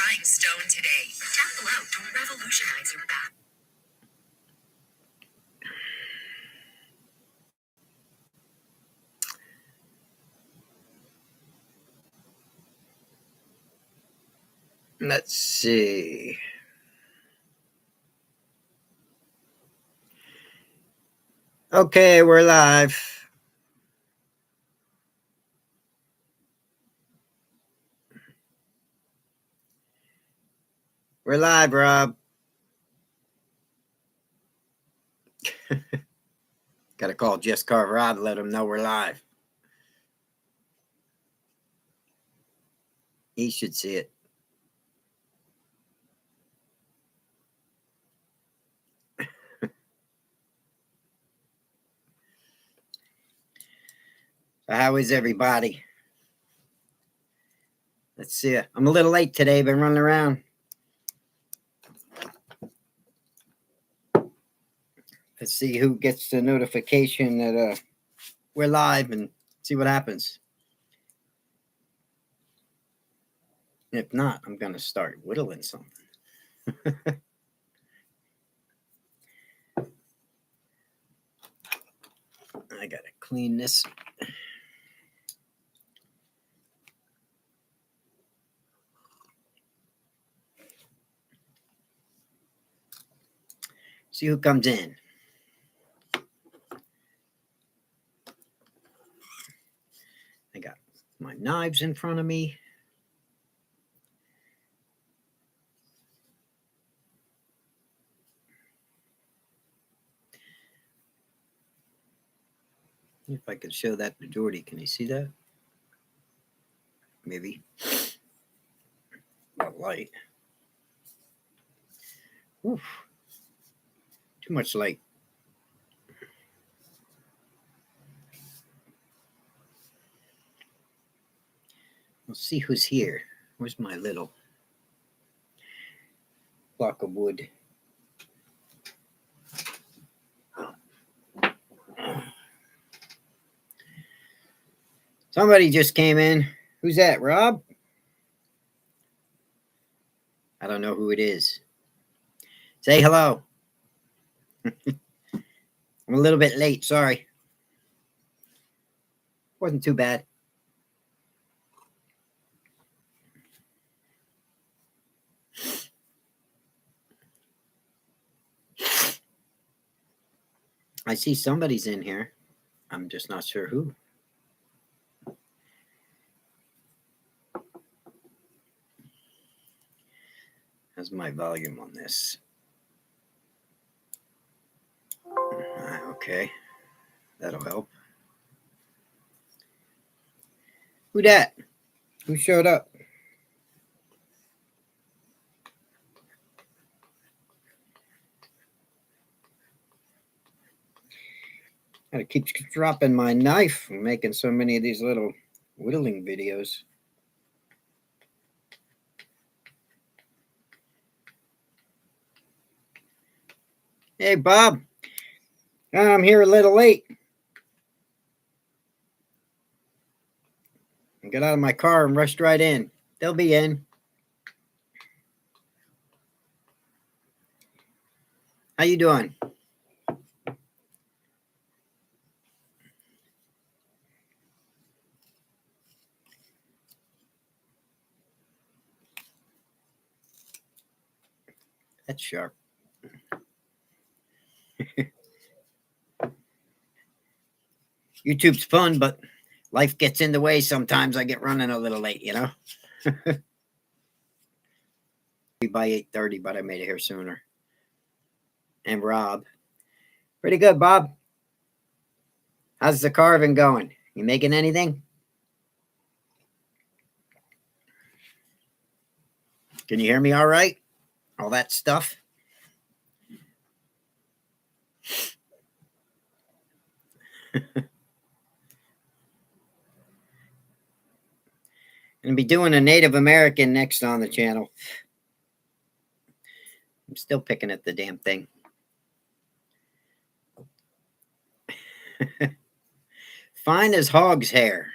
trying stone today. Tap below to revolutionize your bath. Let's see. Okay, we're live. We're live, Rob. Got to call Just Carve Rob to let him know we're live. He should see it. So how is everybody? Let's see. I'm a little late today. Been running around. Let's see who gets the notification that we're live and see what happens. If not, I'm going to start whittling something. I got to clean this. See who comes in. I got my knives in front of me. If I could show that to Jordy, can you see that? Maybe. Not light. Oof. Too much light. Let's see who's here. Where's my little block of wood? Somebody just came in. Who's that, Rob? I don't know who it is. Say hello. I'm a little bit late. Sorry. Wasn't too bad. I see somebody's in here. I'm just not sure who. How's my volume on this? Okay. That'll help. Who dat? Who showed up? Gotta keep dropping my knife. I'm making so many of these little whittling videos. Hey, Bob. I'm here a little late. I got out of my car and rushed right in. They'll be in. How you doing? That's sharp. YouTube's fun, but life gets in the way sometimes. I get running a little late, you know? By 8:30, but I made it here sooner. And Rob. Pretty good, Bob. How's the carving going? You making anything? Can you hear me all right? All that stuff? Gonna be doing a Native American next on the channel. I'm still picking at the damn thing. Fine as hog's hair.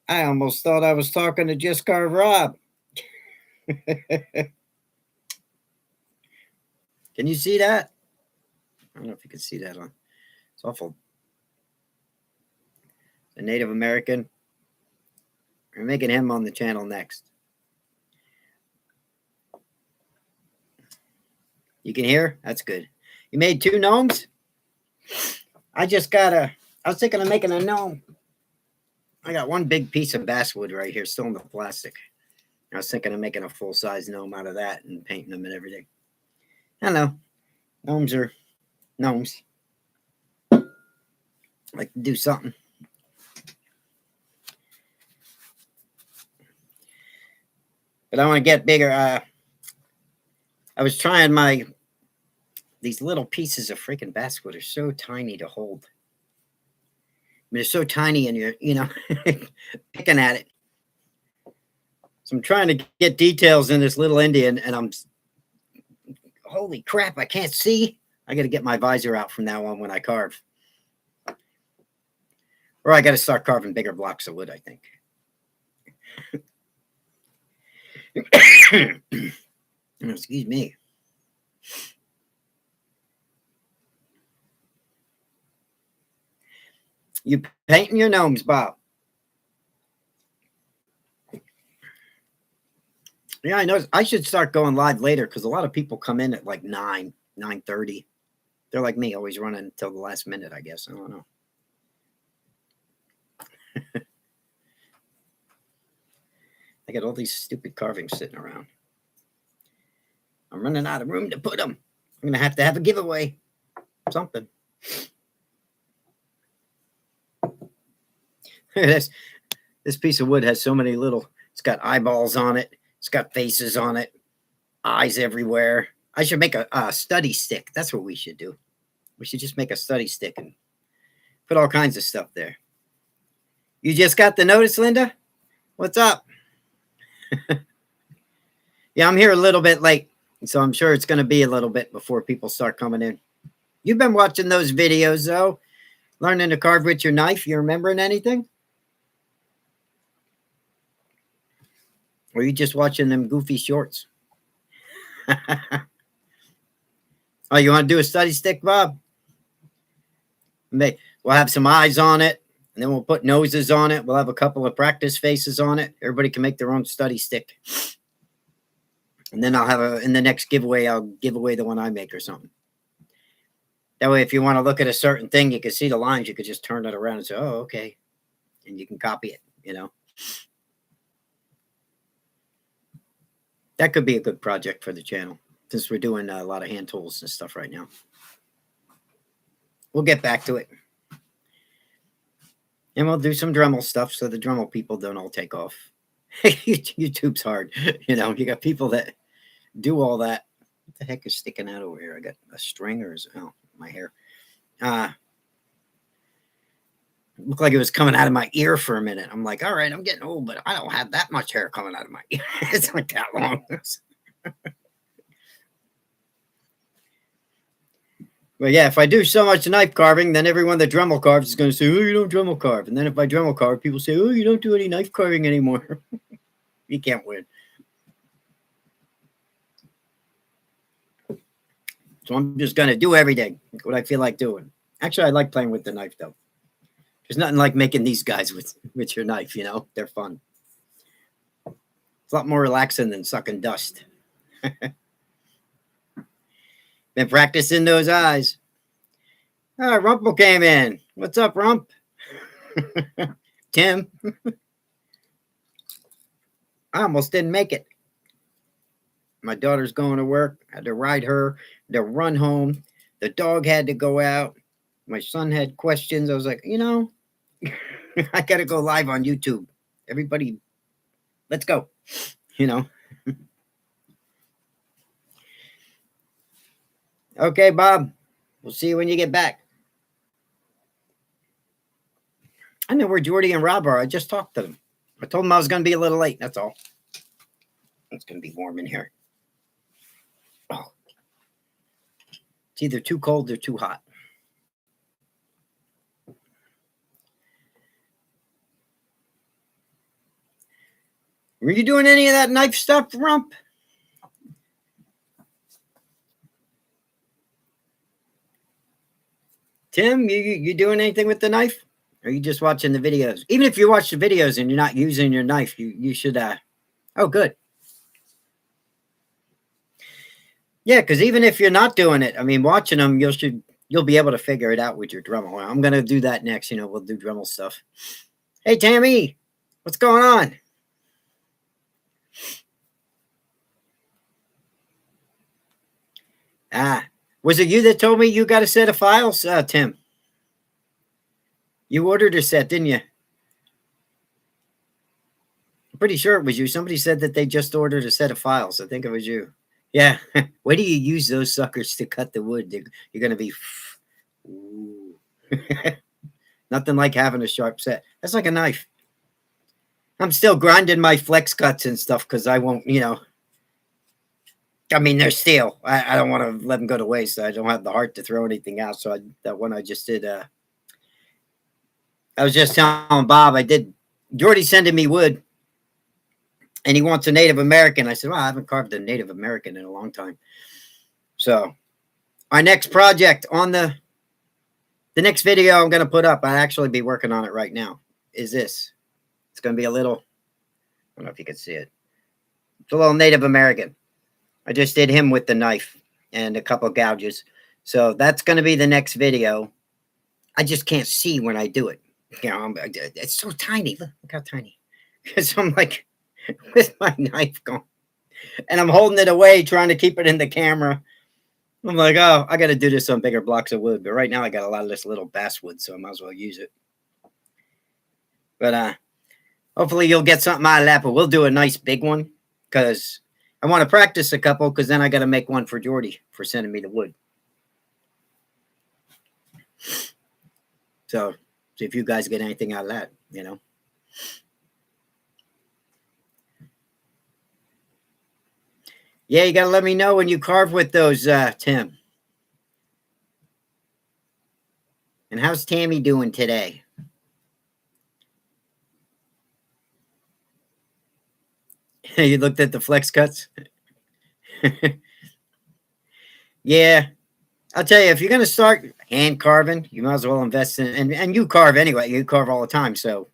I almost thought I was talking to Just Carve Rob. Can you see that? I don't know if you can see that on. It's awful. The Native American. We're making him on the channel next. You can hear? That's good. You made 2 gnomes? I was thinking of making a gnome. I got 1 big piece of basswood right here, still in the plastic. I was thinking of making a full-size gnome out of that and painting them and everything. I don't know. Gnomes are gnomes. Like to do something. But I want to get bigger. I was trying these little pieces of freaking basswood are so tiny to hold. I mean, they're so tiny and you're, picking at it. So I'm trying to get details in this little Indian and holy crap, I can't see. I got to get my visor out from now on when I carve. Or I got to start carving bigger blocks of wood, I think. Excuse me. You painting your gnomes, Bob? Yeah, I know. I should start going live later because a lot of people come in at like 9:30. They're like me, always running until the last minute, I guess. I don't know. I got all these stupid carvings sitting around. I'm running out of room to put them. I'm going to have a giveaway. Something. this piece of wood has so many it's got eyeballs on it. It's got faces on it. Eyes everywhere. I should make a study stick. That's what we should do. We should just make a study stick and put all kinds of stuff there. You just got the notice, Linda? What's up? Yeah, I'm here a little bit late, so I'm sure it's going to be a little bit before people start coming in. You've been watching those videos, though. Learning to carve with your knife. You remembering anything? Or are you just watching them goofy shorts? Oh, you want to do a study stick, Bob? We'll have some eyes on it, and then we'll put noses on it. We'll have a couple of practice faces on it. Everybody can make their own study stick. And then in the next giveaway, I'll give away the one I make or something. That way, if you want to look at a certain thing, you can see the lines. You could just turn it around and say, oh, okay. And you can copy it, That could be a good project for the channel since we're doing a lot of hand tools and stuff right now. We'll get back to it. And we'll do some Dremel stuff so the Dremel people don't all take off. YouTube's hard. You got people that do all that. What the heck is sticking out over here? I got a string my hair. Looked like it was coming out of my ear for a minute. I'm like, all right, I'm getting old, but I don't have that much hair coming out of my ear. It's like that long. But yeah, if I do so much knife carving, then everyone that Dremel carves is going to say, oh, you don't Dremel carve. And then if I Dremel carve, people say, oh, you don't do any knife carving anymore. You can't win. So I'm just going to do everything, what I feel like doing. Actually, I like playing with the knife, though. There's nothing like making these guys with your knife, They're fun. It's a lot more relaxing than sucking dust. Been practicing those eyes. Ah, Rumple came in. What's up, Rump? Tim? I almost didn't make it. My daughter's going to work. I had to ride her, to run home. The dog had to go out. My son had questions. I was like, I got to go live on YouTube. Everybody, let's go. Okay, Bob. We'll see you when you get back. I know where Jordy and Rob are. I just talked to them. I told them I was going to be a little late. That's all. It's going to be warm in here. Oh. It's either too cold or too hot. Were you doing any of that knife stuff, Rump? Tim, you doing anything with the knife? Or are you just watching the videos? Even if you watch the videos and you're not using your knife, you should oh good. Yeah, because even if you're not doing it, I mean watching them, you'll be able to figure it out with your Dremel. Well, I'm gonna do that next, we'll do Dremel stuff. Hey Tammy, what's going on? Was it you that told me you got a set of files, Tim? You ordered a set, didn't you? I'm pretty sure it was you. Somebody said that they just ordered a set of files. I think it was you. Yeah. Where do you use those suckers to cut the wood? You're going to be. Ooh. Nothing like having a sharp set. That's like a knife. I'm still grinding my flex cuts and stuff because I won't. I mean, they're steel. I don't want to let them go to waste. I don't have the heart to throw anything out. So that one I just did. I was just telling Bob I did. Jordy sending me wood, and he wants a Native American. I said, well, I haven't carved a Native American in a long time. So our next project on the next video I'm going to put up, I actually be working on it right now, is this. It's going to be a little, I don't know if you can see it. It's a little Native American. I just did him with the knife and a couple gouges. So that's going to be the next video. I just can't see when I do it. It's so tiny. Look how tiny. So I'm like, with my knife going. And I'm holding it away, trying to keep it in the camera. I'm like, oh, I got to do this on bigger blocks of wood. But right now I got a lot of this little basswood, so I might as well use it. But hopefully you'll get something out of that. But we'll do a nice big one because I want to practice a couple because then I got to make one for Jordy for sending me the wood. So see if you guys get anything out of that, Yeah, you got to let me know when you carve with those, Tim. And how's Tammy doing today? You looked at the flex cuts? Yeah. I'll tell you, if you're going to start hand carving, you might as well invest in, and you carve anyway. You carve all the time. So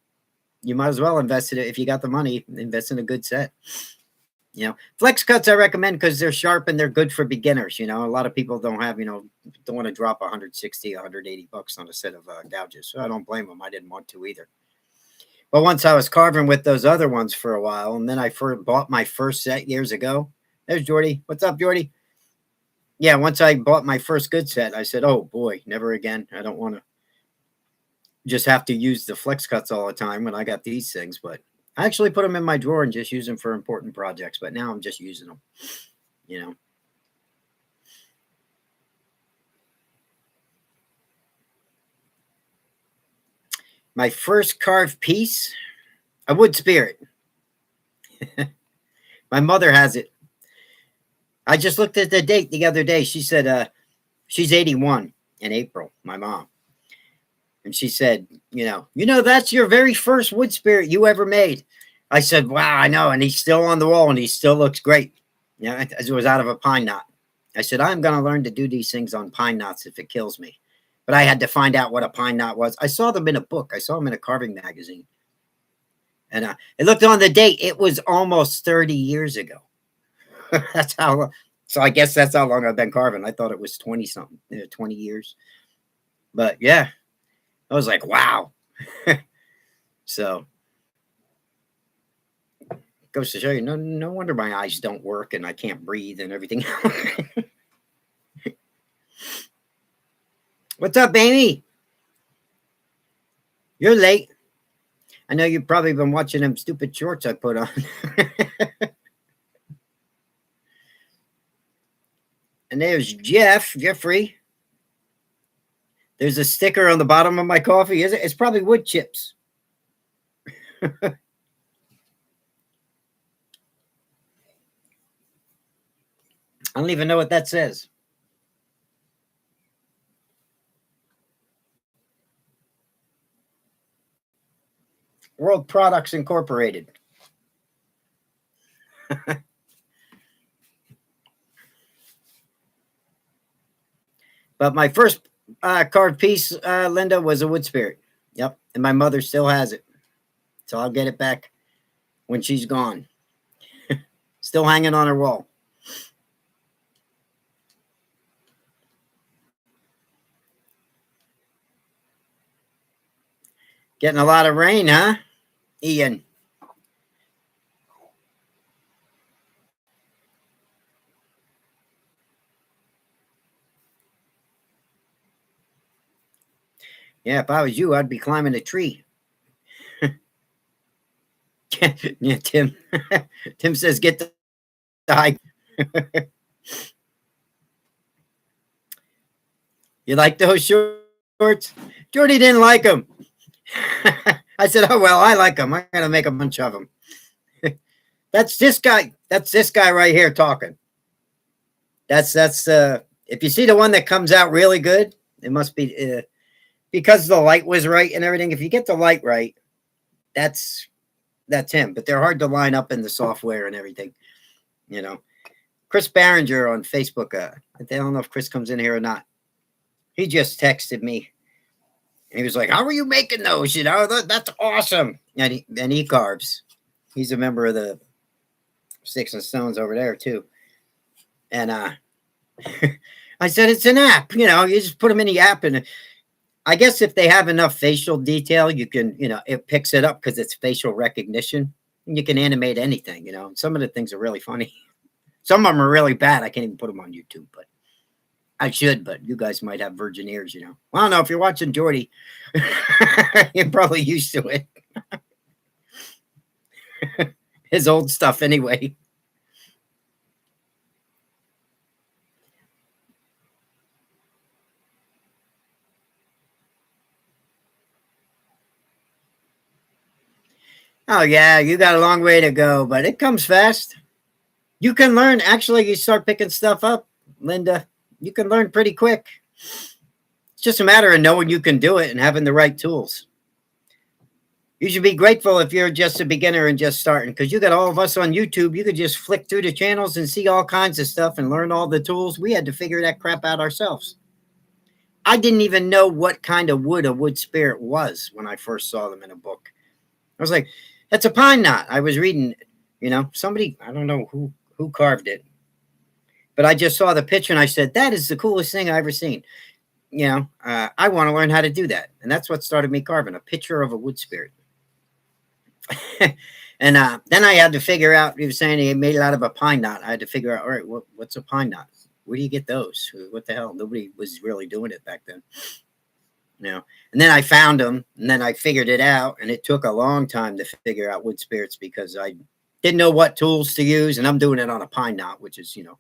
you might as well invest in it. If you got the money, invest in a good set. Flex cuts I recommend because they're sharp and they're good for beginners. A lot of people don't have, don't want to drop 160, 180 bucks on a set of gouges. So I don't blame them. I didn't want to either. But once I was carving with those other ones for a while, and then I bought my first set years ago. There's Jordy. What's up, Jordy? Yeah, once I bought my first good set, I said, oh boy, never again. I don't want to just have to use the flex cuts all the time when I got these things. But I actually put them in my drawer and just use them for important projects. But now I'm just using them, My first carved piece, a wood spirit. My mother has it. I just looked at the date the other day. She said she's 81 in April, my mom. And she said, that's your very first wood spirit you ever made. I said, wow, I know. And he's still on the wall and he still looks great. It was out of a pine knot. I said, I'm going to learn to do these things on pine knots if it kills me. But I had to find out what a pine knot was. I saw them in a book. I saw them in a carving magazine. And I looked on the date. It was almost 30 years ago. That's how. So I guess that's how long I've been carving. I thought it was 20 something, 20 years. But yeah, I was like, wow. So goes to show you, no wonder my eyes don't work and I can't breathe and everything. What's up, Amy? You're late. I know you've probably been watching them stupid shorts I put on. And there's Jeffrey. There's a sticker on the bottom of my coffee. Is it? It's probably wood chips. I don't even know what that says. World Products Incorporated. But my first carved piece, Linda, was a wood spirit. Yep. And my mother still has it. So I'll get it back when she's gone. Still hanging on her wall. Getting a lot of rain, huh, Ian? Yeah, if I was you, I'd be climbing a tree. Yeah, Tim. Tim says, get the hike. You like those shorts? Jordy didn't like them. I said, oh, well, I like them. I'm going to make a bunch of them. That's this guy. That's this guy right here talking. That's if you see the one that comes out really good, it must be because the light was right and everything. If you get the light right, that's him. But they're hard to line up in the software and everything. You know, Chris Barringer on Facebook. I don't know if Chris comes in here or not. He just texted me. And he was like, "How are you making those? You know, that's awesome." And he carves. He's a member of the Sticks and Stones over there too. And I said, it's an app. You know, you just put them in the app, and I guess if they have enough facial detail, you can, you know, it picks it up because it's facial recognition. And you can animate anything. You know, some of the things are really funny. Some of them are really bad. I can't even put them on YouTube, but I should. But you guys might have virgin ears. You know, well, I don't know if you're watching Jordy. You're probably used to it. His old stuff, anyway. Oh yeah, you got a long way to go, but it comes fast. You can learn. Actually, you start picking stuff up, Linda. You can learn pretty quick. It's just a matter of knowing you can do it and having the right tools. You should be grateful if you're just a beginner and just starting, because you got all of us on YouTube. You could just flick through the channels and see all kinds of stuff and learn all the tools. We had to figure that crap out ourselves. I didn't even know what kind of wood a wood spirit was when I first saw them in a book. I was like, that's a pine knot. I was reading, you know, somebody, I don't know who carved it, but I just saw the picture and I said, that is the coolest thing I ever seen. You know, I want to learn how to do that. And that's what started me carving a picture of a wood spirit. And then I had to figure out, he was saying he made it out of a pine knot. I had to figure out, all right, what's a pine knot? Where do you get those? What the hell? Nobody was really doing it back then. You know, and then I found them, and then I figured it out, and it took a long time to figure out wood spirits because I didn't know what tools to use, and I'm doing it on a pine knot, which is, you know,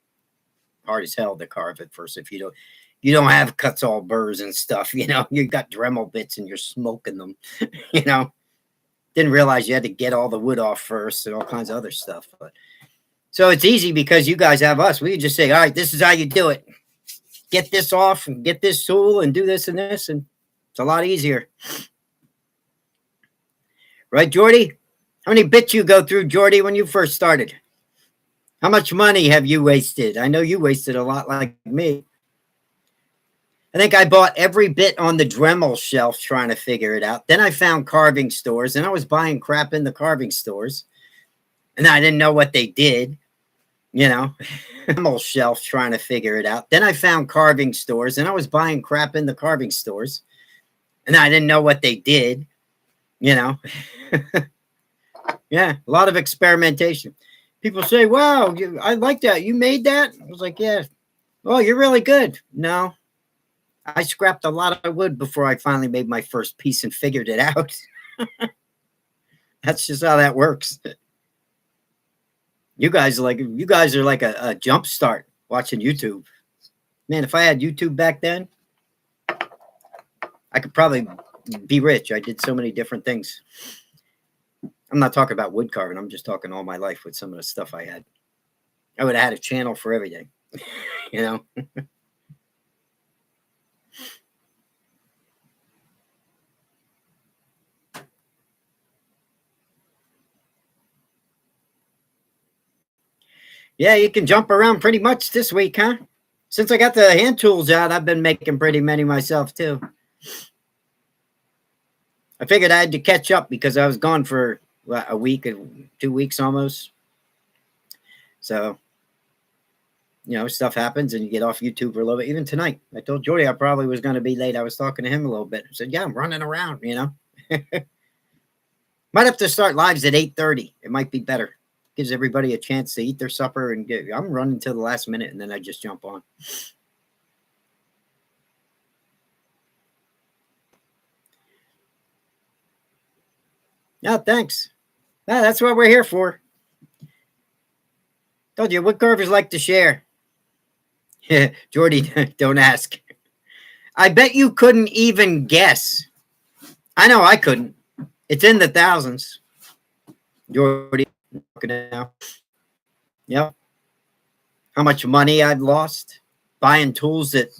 hard as hell to carve at first if you don't have cuts all burrs and stuff. You know, you got Dremel bits and you're smoking them. You know, didn't realize you had to get all the wood off first and all kinds of other stuff. But so it's easy because you guys have us. We can just say, all right, this is how you do it. Get this off and get this tool and do this and this, and it's a lot easier. Right, Jordy? How many bits you go through, Jordy, when you first started? How much money have you wasted? I know you wasted a lot like me. I think I bought every bit on the Dremel shelf trying to figure it out. Then I found carving stores, and I was buying crap in the carving stores, and I didn't know what they did, you know. Dremel shelf trying to figure it out. Then I found carving stores, and I was buying crap in the carving stores, and I didn't know what they did, you know. Yeah, a lot of experimentation. People say, wow, I like that. You made that? I was like, yeah. Oh, you're really good. No, I scrapped a lot of wood before I finally made my first piece and figured it out. That's just how that works. You guys are like a jump start watching YouTube. Man, if I had YouTube back then, I could probably be rich. I did so many different things. I'm not talking about wood carving. I'm just talking all my life with some of the stuff I had. I would have had a channel for everything, you know? Yeah, you can jump around pretty much this week, huh? Since I got the hand tools out, I've been making pretty many myself too. I figured I had to catch up because I was gone for what, a week, 2 weeks almost. So, stuff happens and you get off YouTube for a little bit. Even tonight, I told Jordy I probably was going to be late. I was talking to him a little bit. I said, "Yeah, I'm running around. Might have to start lives at 8:30. It might be better. Gives everybody a chance to eat their supper and get. I'm running till the last minute and then I just jump on." No, thanks. No, that's what we're here for. Told you, wood carvers like to share. Jordy, don't ask. I bet you couldn't even guess. I know I couldn't. It's in the thousands. Jordy, now. Yep. How much money I've lost buying tools that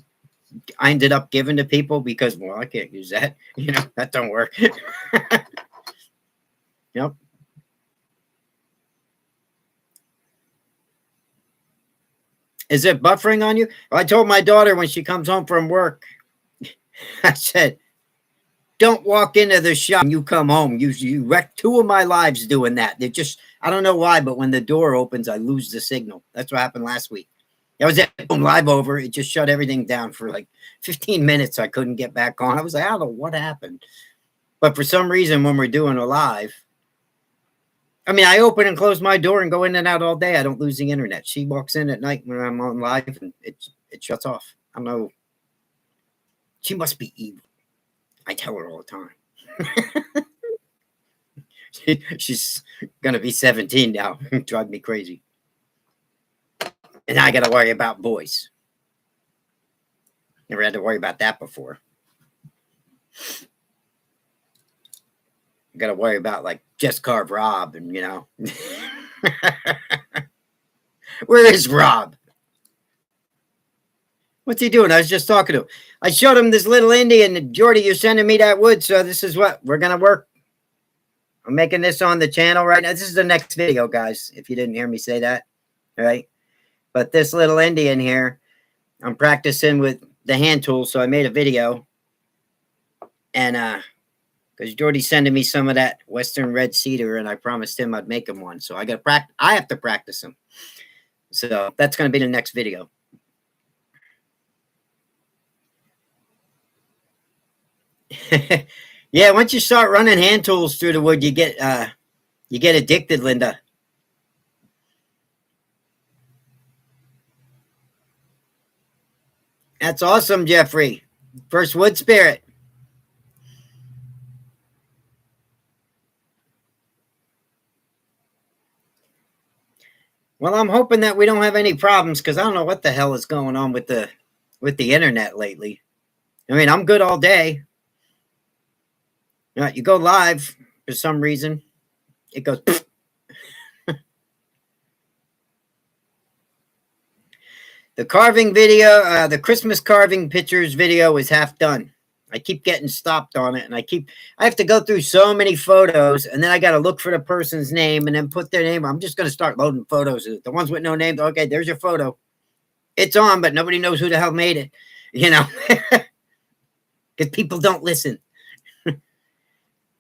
I ended up giving to people because, well, I can't use that. That don't work. Yep. Is it buffering on you? Well, I told my daughter when she comes home from work, I said, don't walk into the shop and you come home. You wrecked 2 of my lives doing that. I don't know why, but when the door opens, I lose the signal. That's what happened last week. I was at home live over. It just shut everything down for like 15 minutes. I couldn't get back on. I was like, I don't know what happened. But for some reason, when we're doing a live, I mean, I open and close my door and go in and out all day. I don't lose the internet. She walks in at night when I'm on live and it shuts off. I don't know. She must be evil. I tell her all the time. She's gonna be 17 now. Drive me crazy. And I gotta worry about boys. Never had to worry about that before. I gotta worry about like Just Carve Rob and Where is Rob? What's he doing? I was just talking to him. I showed him this little Indian. And Jordy, you're sending me that wood, so this is what we're gonna work. I'm making this on the channel right now. This is the next video, guys. If you didn't hear me say that, all right? But this little Indian here, I'm practicing with the hand tool, so I made a video. And because Jordy's sending me some of that Western red cedar, and I promised him I'd make him one. So I have to practice him. So that's going to be the next video. Yeah, once you start running hand tools through the wood, you get addicted, Linda. That's awesome, Jeffrey. First wood spirit. Well, I'm hoping that we don't have any problems because I don't know what the hell is going on with the internet lately. I mean, I'm good all day. You go live for some reason, it goes. The carving video, the Christmas carving pictures video is half done. I keep getting stopped on it, and I have to go through so many photos, and then I got to look for the person's name and then put their name. I'm just going to start loading photos. The ones with no name, okay, there's your photo. It's on, but nobody knows who the hell made it, because people don't listen.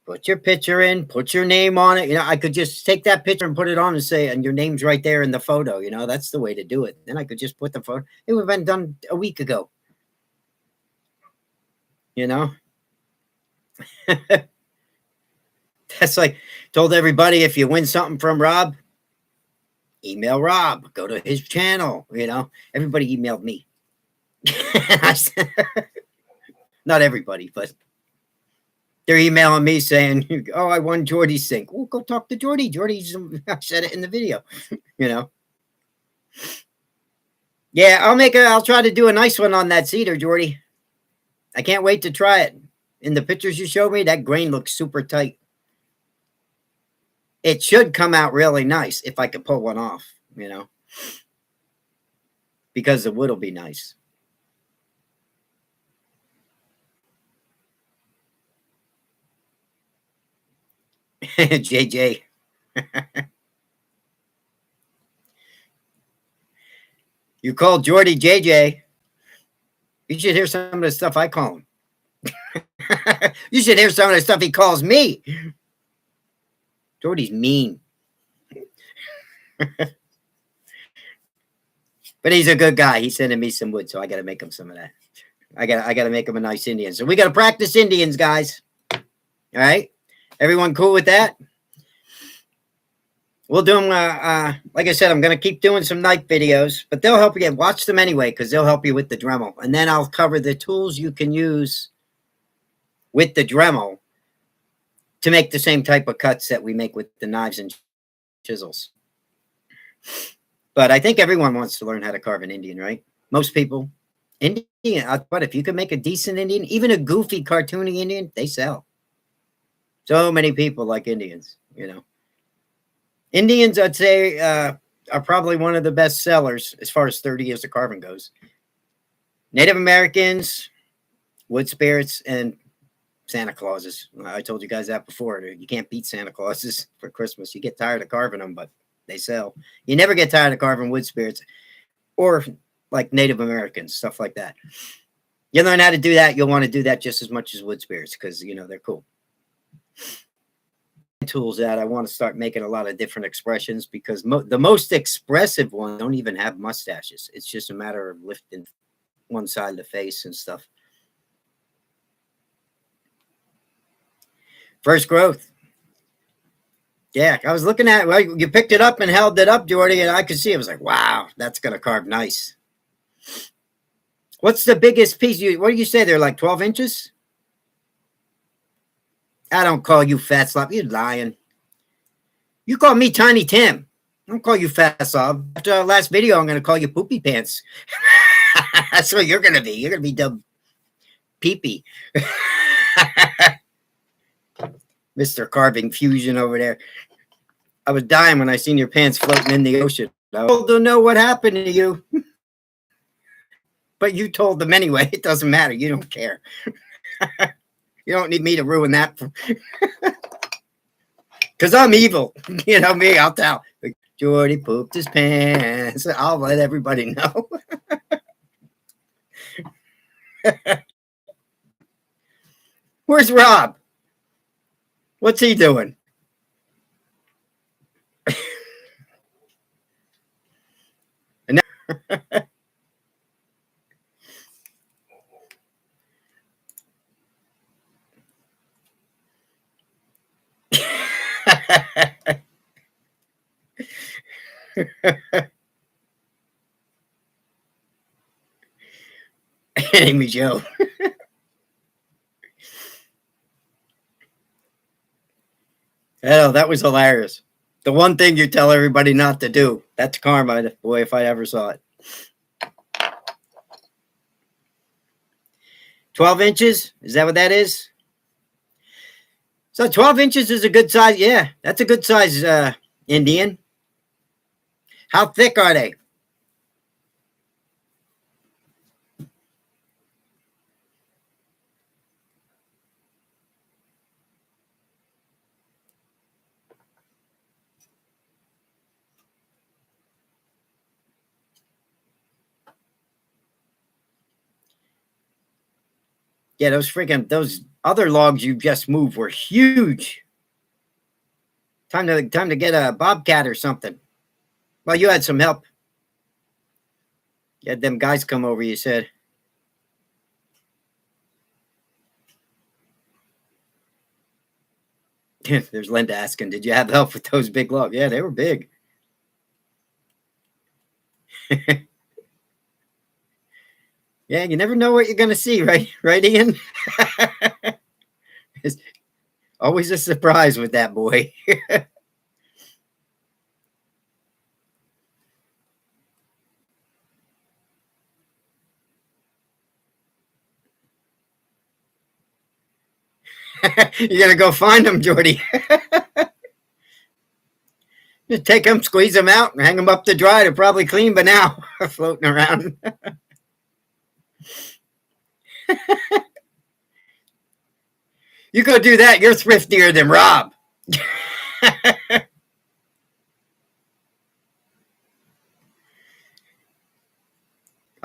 Put your picture in, put your name on it. I could just take that picture and put it on and say, and your name's right there in the photo. That's the way to do it. Then I could just put the photo. It would have been done a week ago. That's like told everybody, if you win something from Rob, email Rob, go to his channel. Everybody emailed me. Not everybody, but they're emailing me saying, oh, I won Jordy's sink. Well, go talk to Jordy. I said it in the video, Yeah, I'll try to do a nice one on that cedar, Jordy. I can't wait to try it. In the pictures you showed me, that grain looks super tight. It should come out really nice if I could pull one off, because the wood will be nice. JJ. You call Jordy JJ. You should hear some of the stuff I call him. You should hear some of the stuff he calls me. Jordy's mean. But he's a good guy. He's sending me some wood, so I got to make him some of that. I got to make him a nice Indian. So we got to practice Indians, guys. All right, everyone cool with that? We'll do them. Like I said, I'm going to keep doing some night videos, but they'll help you. Watch them anyway because they'll help you with the Dremel, and then I'll cover the tools you can use with the Dremel to make the same type of cuts that we make with the knives and chisels. But I think everyone wants to learn how to carve an Indian, right? Most people. Indian, but if you can make a decent Indian, even a goofy, cartoony Indian, they sell. So many people like Indians, you know. Indians, I'd say, are probably one of the best sellers as far as 30 years of carving goes. Native Americans, wood spirits, and Santa Clauses. I told you guys that before. You can't beat Santa Clauses for Christmas. You get tired of carving them, but they sell. You never get tired of carving wood spirits or like Native Americans, stuff like that. You learn how to do that, you'll want to do that just as much as wood spirits because, you know, they're cool. Tools that I want to start making a lot of different expressions because the most expressive ones don't even have mustaches. It's just a matter of lifting one side of the face and stuff. First growth. Yeah, I was looking at, well, you picked it up and held it up, Jordy, and I could see it. I was like, wow, that's going to carve nice. What's the biggest piece? What do you say? They're like 12 inches? I don't call you fat slob. You're lying. You call me Tiny Tim. I don't call you fat slob. After our last video, I'm going to call you Poopy Pants. That's what you're going to be. You're going to be dumb peepee. Mr. Carving Fusion over there. I was dying when I seen your pants floating in the ocean. I don't know what happened to you. But you told them anyway. It doesn't matter. You don't care. You don't need me to ruin that. Because I'm evil. You know me, I'll tell. Jordy pooped his pants. I'll let everybody know. Where's Rob? What's he doing? And now Amy Joe. Oh, that was hilarious. The one thing you tell everybody not to do. That's karma, boy, if I ever saw it. 12 inches? Is that what that is? So 12 inches is a good size. Yeah, that's a good size Indian. How thick are they? Yeah, those other logs you just moved were huge. Time to get a bobcat or something. Well, you had some help. You had them guys come over, you said. There's Linda asking, did you have help with those big logs? Yeah, they were big. Yeah, you never know what you're going to see, right? Right, Ian? It's always a surprise with that boy. You're going to go find them, Jordy. Just take them, squeeze them out, and hang them up to dry. They're probably clean by now, floating around. You go do that, you're thriftier than Rob.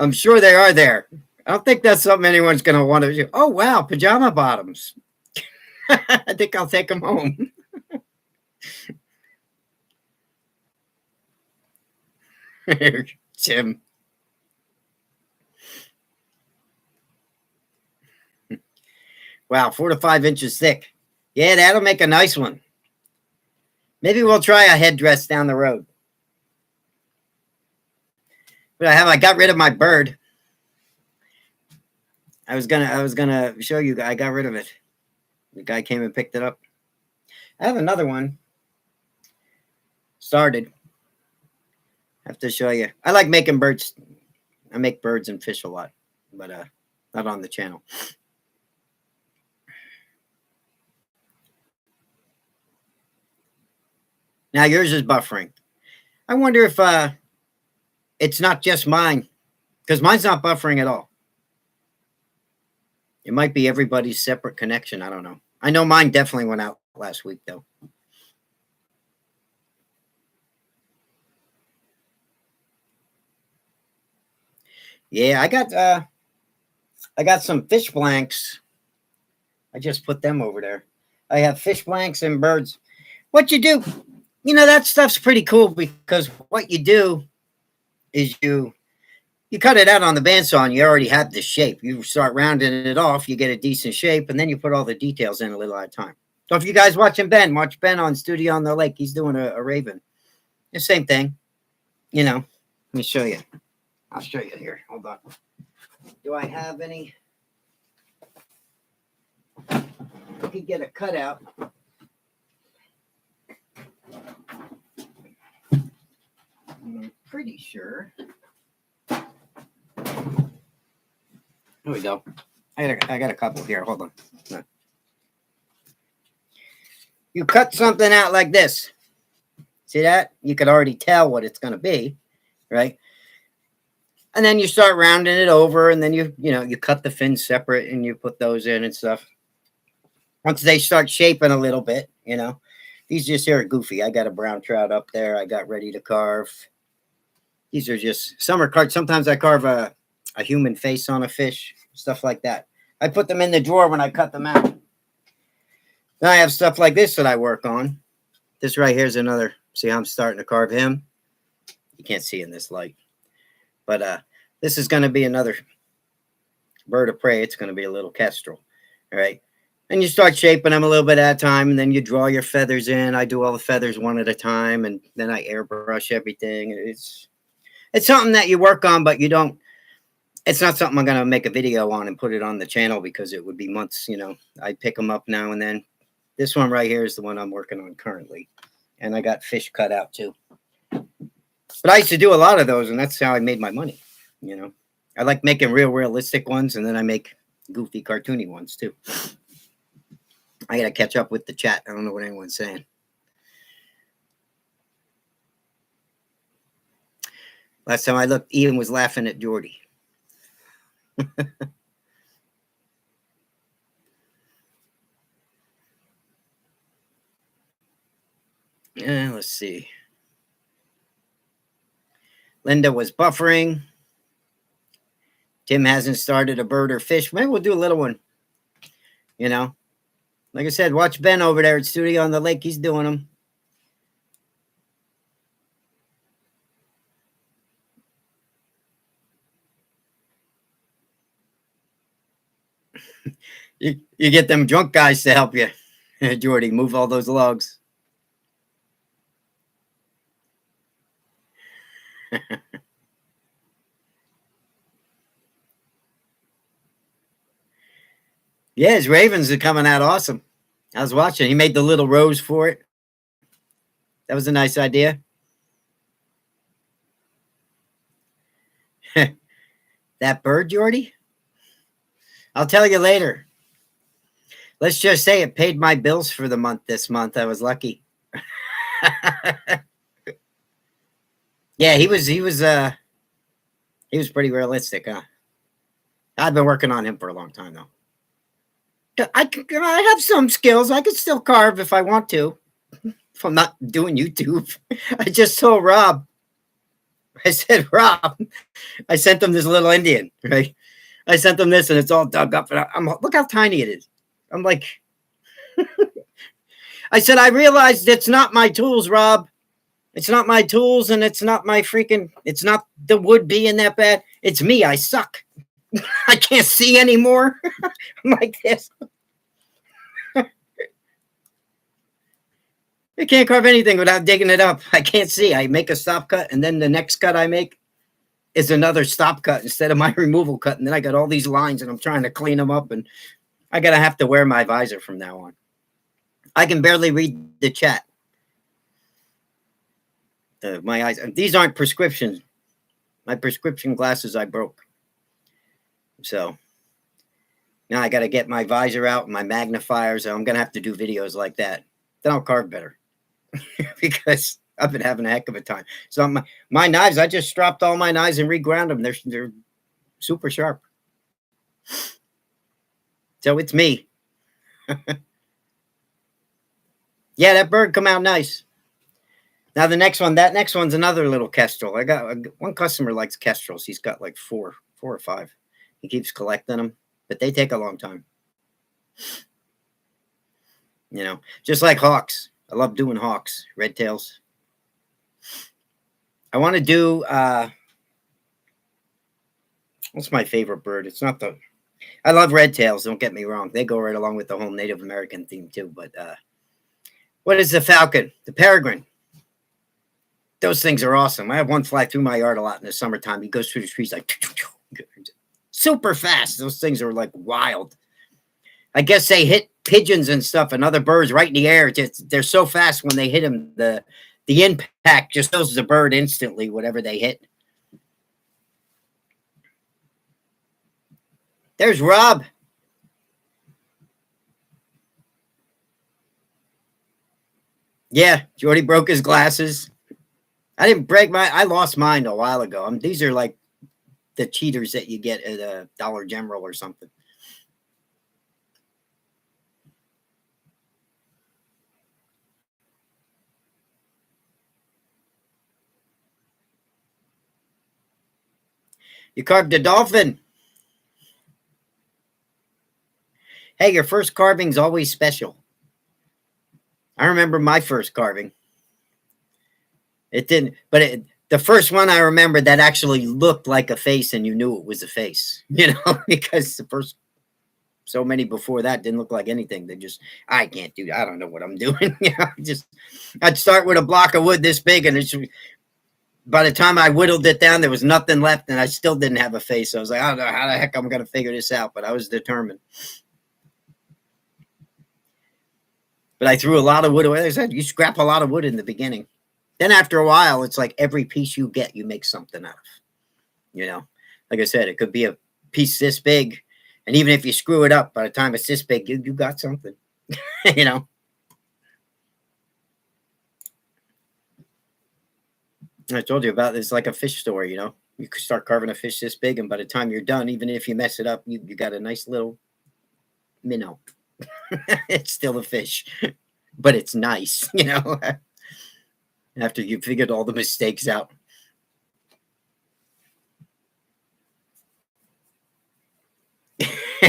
I'm sure they are there. I don't think that's something anyone's going to want to do. Oh, wow, pajama bottoms. I think I'll take them home. Jim. Wow, 4 to 5 inches thick. Yeah, that'll make a nice one. Maybe we'll try a headdress down the road. But I got rid of my bird. I was gonna show you. I got rid of it. The guy came and picked it up. I have another one. Started. I have to show you. I like making birds. I make birds and fish a lot, but not on the channel. Now yours is buffering. I wonder if it's not just mine, because mine's not buffering at all. It might be everybody's separate connection. I don't know. I know mine definitely went out last week, though. Yeah, I got some fish blanks. I just put them over there. I have fish blanks and birds. What you do, that stuff's pretty cool, because what you do is you cut it out on the bandsaw and you already have the shape. You start rounding it off, you get a decent shape, and then you put all the details in a little at a time. So if you guys watching Ben, watch Ben on Studio on the Lake. He's doing a raven. The same thing. Let me show you. I'll show you here. Hold on. Do I have any? I could get a cutout. I'm pretty sure. Here we go. I got a couple here. Hold on. You cut something out like this. See that? You could already tell what it's going to be, right? And then you start rounding it over, and then you cut the fins separate, and you put those in and stuff. Once they start shaping a little bit, these just here are goofy. I got a brown trout up there. I got ready to carve. These are just summer cards. Sometimes I carve a human face on a fish, stuff like that. I put them in the drawer when I cut them out. Then I have stuff like this that I work on. This right here is another. See how I'm starting to carve him? You can't see in this light. But this is going to be another bird of prey. It's going to be a little kestrel. All right. And you start shaping them a little bit at a time, and then you draw your feathers in. I do all the feathers one at a time, and then I airbrush everything. It's something that you work on, but you don't. It's not something I'm going to make a video on and put it on the channel, because it would be months. I pick them up now and then. This one right here is the one I'm working on currently. And I got fish cut out too. But I used to do a lot of those, and that's how I made my money. I like making realistic ones, and then I make goofy, cartoony ones too. I got to catch up with the chat. I don't know what anyone's saying. Last time I looked, Ian was laughing at Jordy. Let's see. Linda was buffering. Tim hasn't started a bird or fish. Maybe we'll do a little one. Like I said, watch Ben over there at Studio on the Lake. He's doing them. You get them drunk guys to help you, Jordy, move all those logs. Yeah, his ravens are coming out awesome. I was watching. He made the little rose for it. That was a nice idea. That bird, Jordy? I'll tell you later. Let's just say it paid my bills for the month this month. I was lucky. Yeah, he was pretty realistic, huh? I've been working on him for a long time, though. I have some skills. I could still carve if I want to. If I'm not doing YouTube. I just told Rob. I said, Rob, I sent him this little Indian, right? I sent him this and it's all dug up. And I'm look how tiny it is. I'm like, I said, I realized it's not my tools, Rob. It's not my tools and it's not my freaking, it's not the wood being that bad. It's me. I suck. I can't see anymore. I'm like this. I can't carve anything without digging it up. I can't see. I make a stop cut and then the next cut I make is another stop cut instead of my removal cut. And then I got all these lines and I'm trying to clean them up and I gotta have to wear my visor from now on. I can barely read the chat. My eyes, these aren't prescriptions. My prescription glasses I broke. So now I got to get my visor out and my magnifiers. I'm going to have to do videos like that. Then I'll carve better because I've been having a heck of a time. So my knives, I just stropped all my knives and reground them. They're super sharp. So it's me. Yeah, that bird come out nice. Now the next one, that next one's another little kestrel. I got one customer likes kestrels. He's got like four or five. He keeps collecting them, but they take a long time. You know, just like hawks. I love doing hawks, red tails. I want to do, what's my favorite bird? It's not the, I love red tails. Don't get me wrong. They go right along with the whole Native American theme too. But what is the falcon? The peregrine. Those things are awesome. I have one fly through my yard a lot in the summertime. He goes through the trees like super fast. Those things are like wild. I guess they hit pigeons and stuff and other birds right in the air. They're so fast when they hit them. The impact just kills the bird instantly, whatever they hit. There's Rob. Yeah, Jordy broke his glasses. I didn't break I lost mine a while ago. These are like the cheaters that you get at a Dollar General or something. You carved a dolphin. Hey, your first carving's always special. I remember my first carving. It didn't, but the first one I remember that actually looked like a face and you knew it was a face, you know, because the first, so many before that didn't look like anything. They just, I can't do that. I don't know what I'm doing. You know, I'd start with a block of wood this big and it's, by the time I whittled it down, there was nothing left and I still didn't have a face. So I was like, I don't know how the heck I'm going to figure this out, but I was determined. But I threw a lot of wood away. I said, you scrap a lot of wood in the beginning. Then after a while, it's like every piece you get, you make something out of. You know, like I said, it could be a piece this big. And even if you screw it up, by the time it's this big, you got something, you know. I told you about this, like a fish story, you know. You could start carving a fish this big, and by the time you're done, even if you mess it up, you got a nice little minnow. It's still a fish, but it's nice, you know. After you figured all the mistakes out.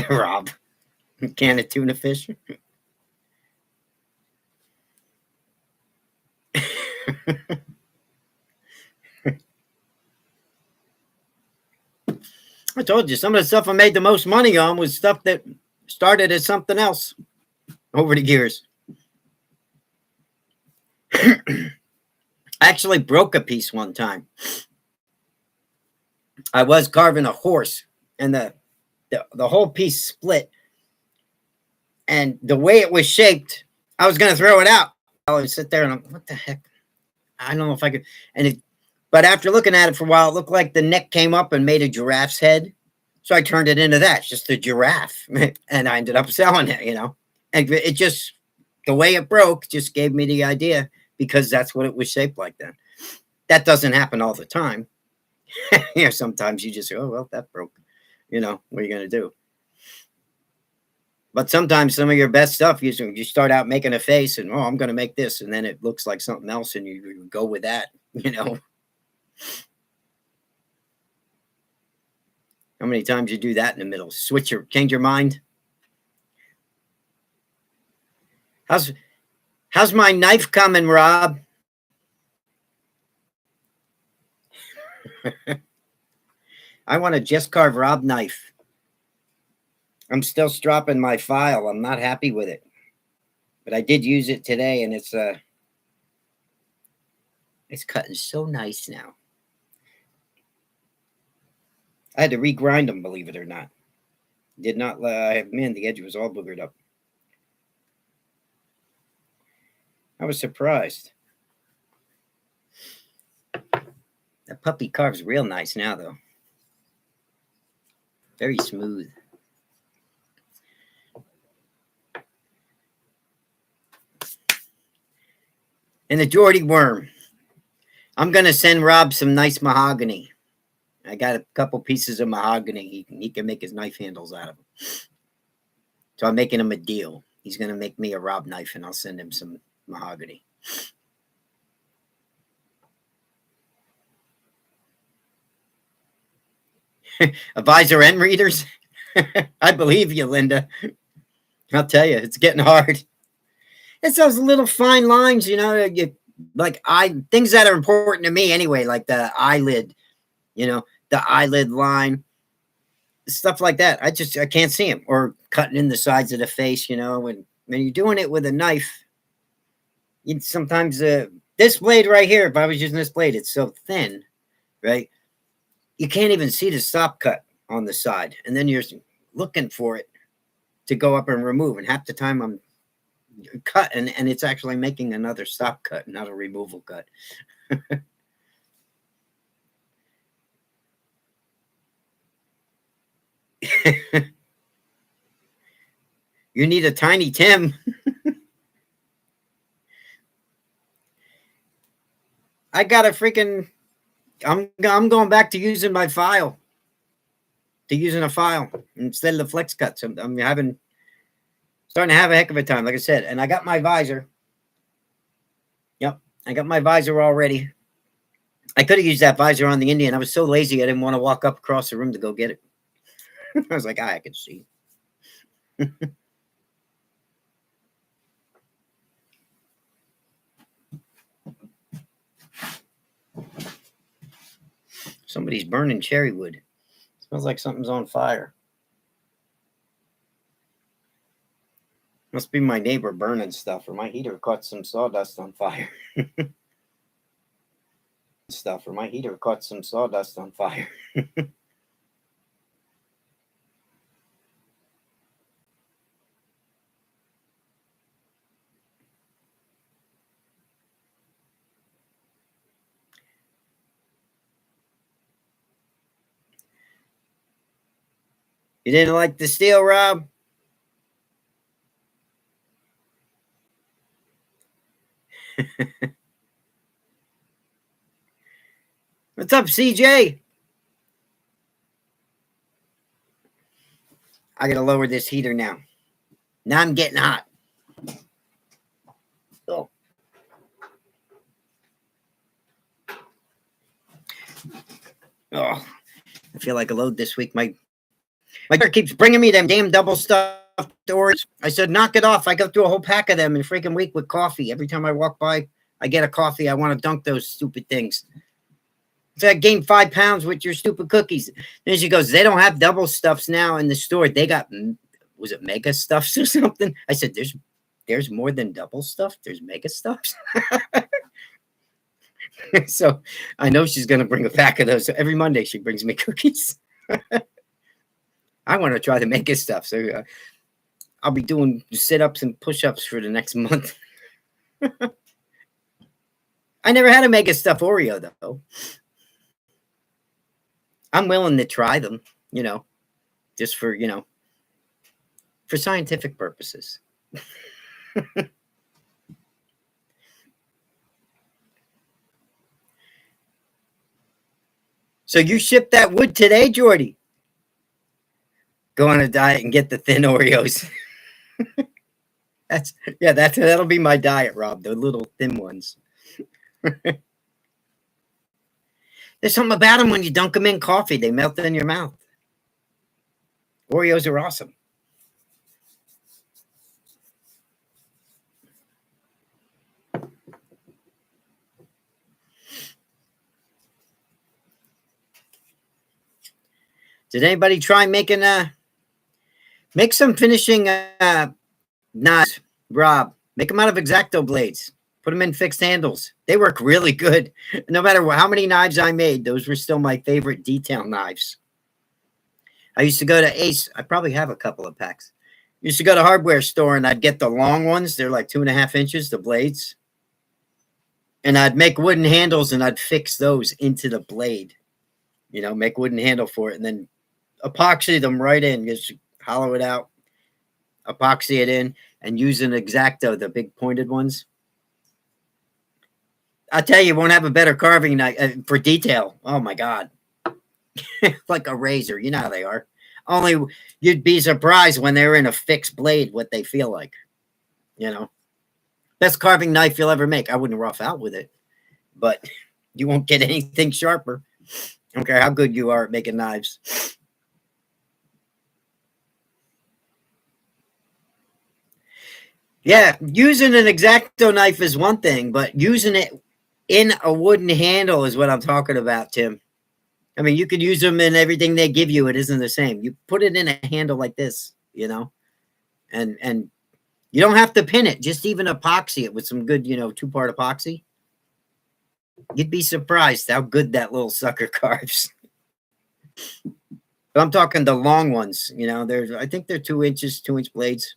Rob, can of tuna fish. I told you, some of the stuff I made the most money on was stuff that started as something else over the years. I actually broke a piece one time. I was carving a horse, and the whole piece split. And the way it was shaped, I was going to throw it out. I would sit there and I'm, what the heck? I don't know if I could. But after looking at it for a while, it looked like the neck came up and made a giraffe's head. So I turned it into that, just a giraffe. And I ended up selling it, you know. And it just, the way it broke just gave me the idea because that's what it was shaped like then. That doesn't happen all the time. You know, sometimes you just go, oh, well, that broke. You know, what are you going to do? But sometimes some of your best stuff, you start out making a face and, oh, I'm going to make this. And then it looks like something else and you go with that, you know. How many times you do that in the middle? Change your mind? How's my knife coming, Rob? I want a Just Carve Rob knife. I'm still stropping my file. I'm not happy with it. But I did use it today, and it's cutting so nice now. I had to regrind them, believe it or not. Did not, man, the edge was all boogered up. I was surprised. That puppy carves real nice now, though. Very smooth. And the Geordie worm. I'm going to send Rob some nice mahogany. I got a couple pieces of mahogany. He can make his knife handles out of them. So I'm making him a deal. He's going to make me a Rob knife, and I'll send him some mahogany. Advisor M readers? I believe you, Linda. I'll tell you, it's getting hard. It's those little fine lines, things that are important to me anyway, like the eyelid, the eyelid line, stuff like that. I can't see them. Or cutting in the sides of the face, when you're doing it with a knife, sometimes this blade right here, if I was using this blade, it's so thin, right? You can't even see the stop cut on the side. And then you're looking for it to go up and remove. And half the time I'm cut and it's actually making another stop cut, not a removal cut. You need a Tiny Tim. I got a freaking, I'm going back to using my file, using a file instead of the flex cuts. I'm starting to have a heck of a time, like I said. And I got my visor. Yep, I got my visor already. I could have used that visor on the Indian. I was so lazy, I didn't want to walk up across the room to go get it. I was like, I can see. Somebody's burning cherry wood. Smells like something's on fire. Must be my neighbor burning stuff, or my heater caught some sawdust on fire. You didn't like the steel, Rob? What's up, CJ? I gotta lower this heater now. Now I'm getting hot. Oh. Oh, I feel like a load this week. My daughter keeps bringing me them damn double stuffed Oreos. I said, knock it off. I go through a whole pack of them in a freaking week with coffee. Every time I walk by, I get a coffee. I want to dunk those stupid things. So I gained 5 pounds with your stupid cookies. Then she goes, they don't have double stuffs now in the store. They got, was it mega stuffs or something? I said, there's more than double stuff. There's mega stuffs. So I know she's going to bring a pack of those. So every Monday she brings me cookies. I want to try the mega stuff. So I'll be doing sit-ups and push-ups for the next month. I never had a mega stuff Oreo, though. I'm willing to try them, just for, for scientific purposes. So you shipped that wood today, Jordy? Go on a diet and get the thin Oreos. That'll be my diet, Rob. The little thin ones. There's something about them when you dunk them in coffee. They melt in your mouth. Oreos are awesome. Did anybody try making make some finishing knives, Rob? Make them out of X-Acto blades. Put them in fixed handles. They work really good. No matter how many knives I made, those were still my favorite detail knives. I used to go to Ace. I probably have a couple of packs. Used to go to hardware store and I'd get the long ones. They're like 2.5 inches, the blades. And I'd make wooden handles and I'd fix those into the blade. You know, make wooden handle for it and then epoxy them right in. Just hollow it out, epoxy it in, and use an X-Acto, the big pointed ones. I tell you, you won't have a better carving knife for detail. Oh my God. Like a razor. You know how they are. Only you'd be surprised when they're in a fixed blade what they feel like. You know, best carving knife you'll ever make. I wouldn't rough out with it, but you won't get anything sharper. I don't care how good you are at making knives. Yeah, using an X-Acto knife is one thing, but using it in a wooden handle is what I'm talking about, Tim. I mean, you could use them in everything they give you. It isn't the same. You put it in a handle like this, you know, and you don't have to pin it. Just even epoxy it with some good, you know, 2-part epoxy. You'd be surprised how good that little sucker carves. But I'm talking the long ones. You know, I think they're 2 inches, 2-inch blades.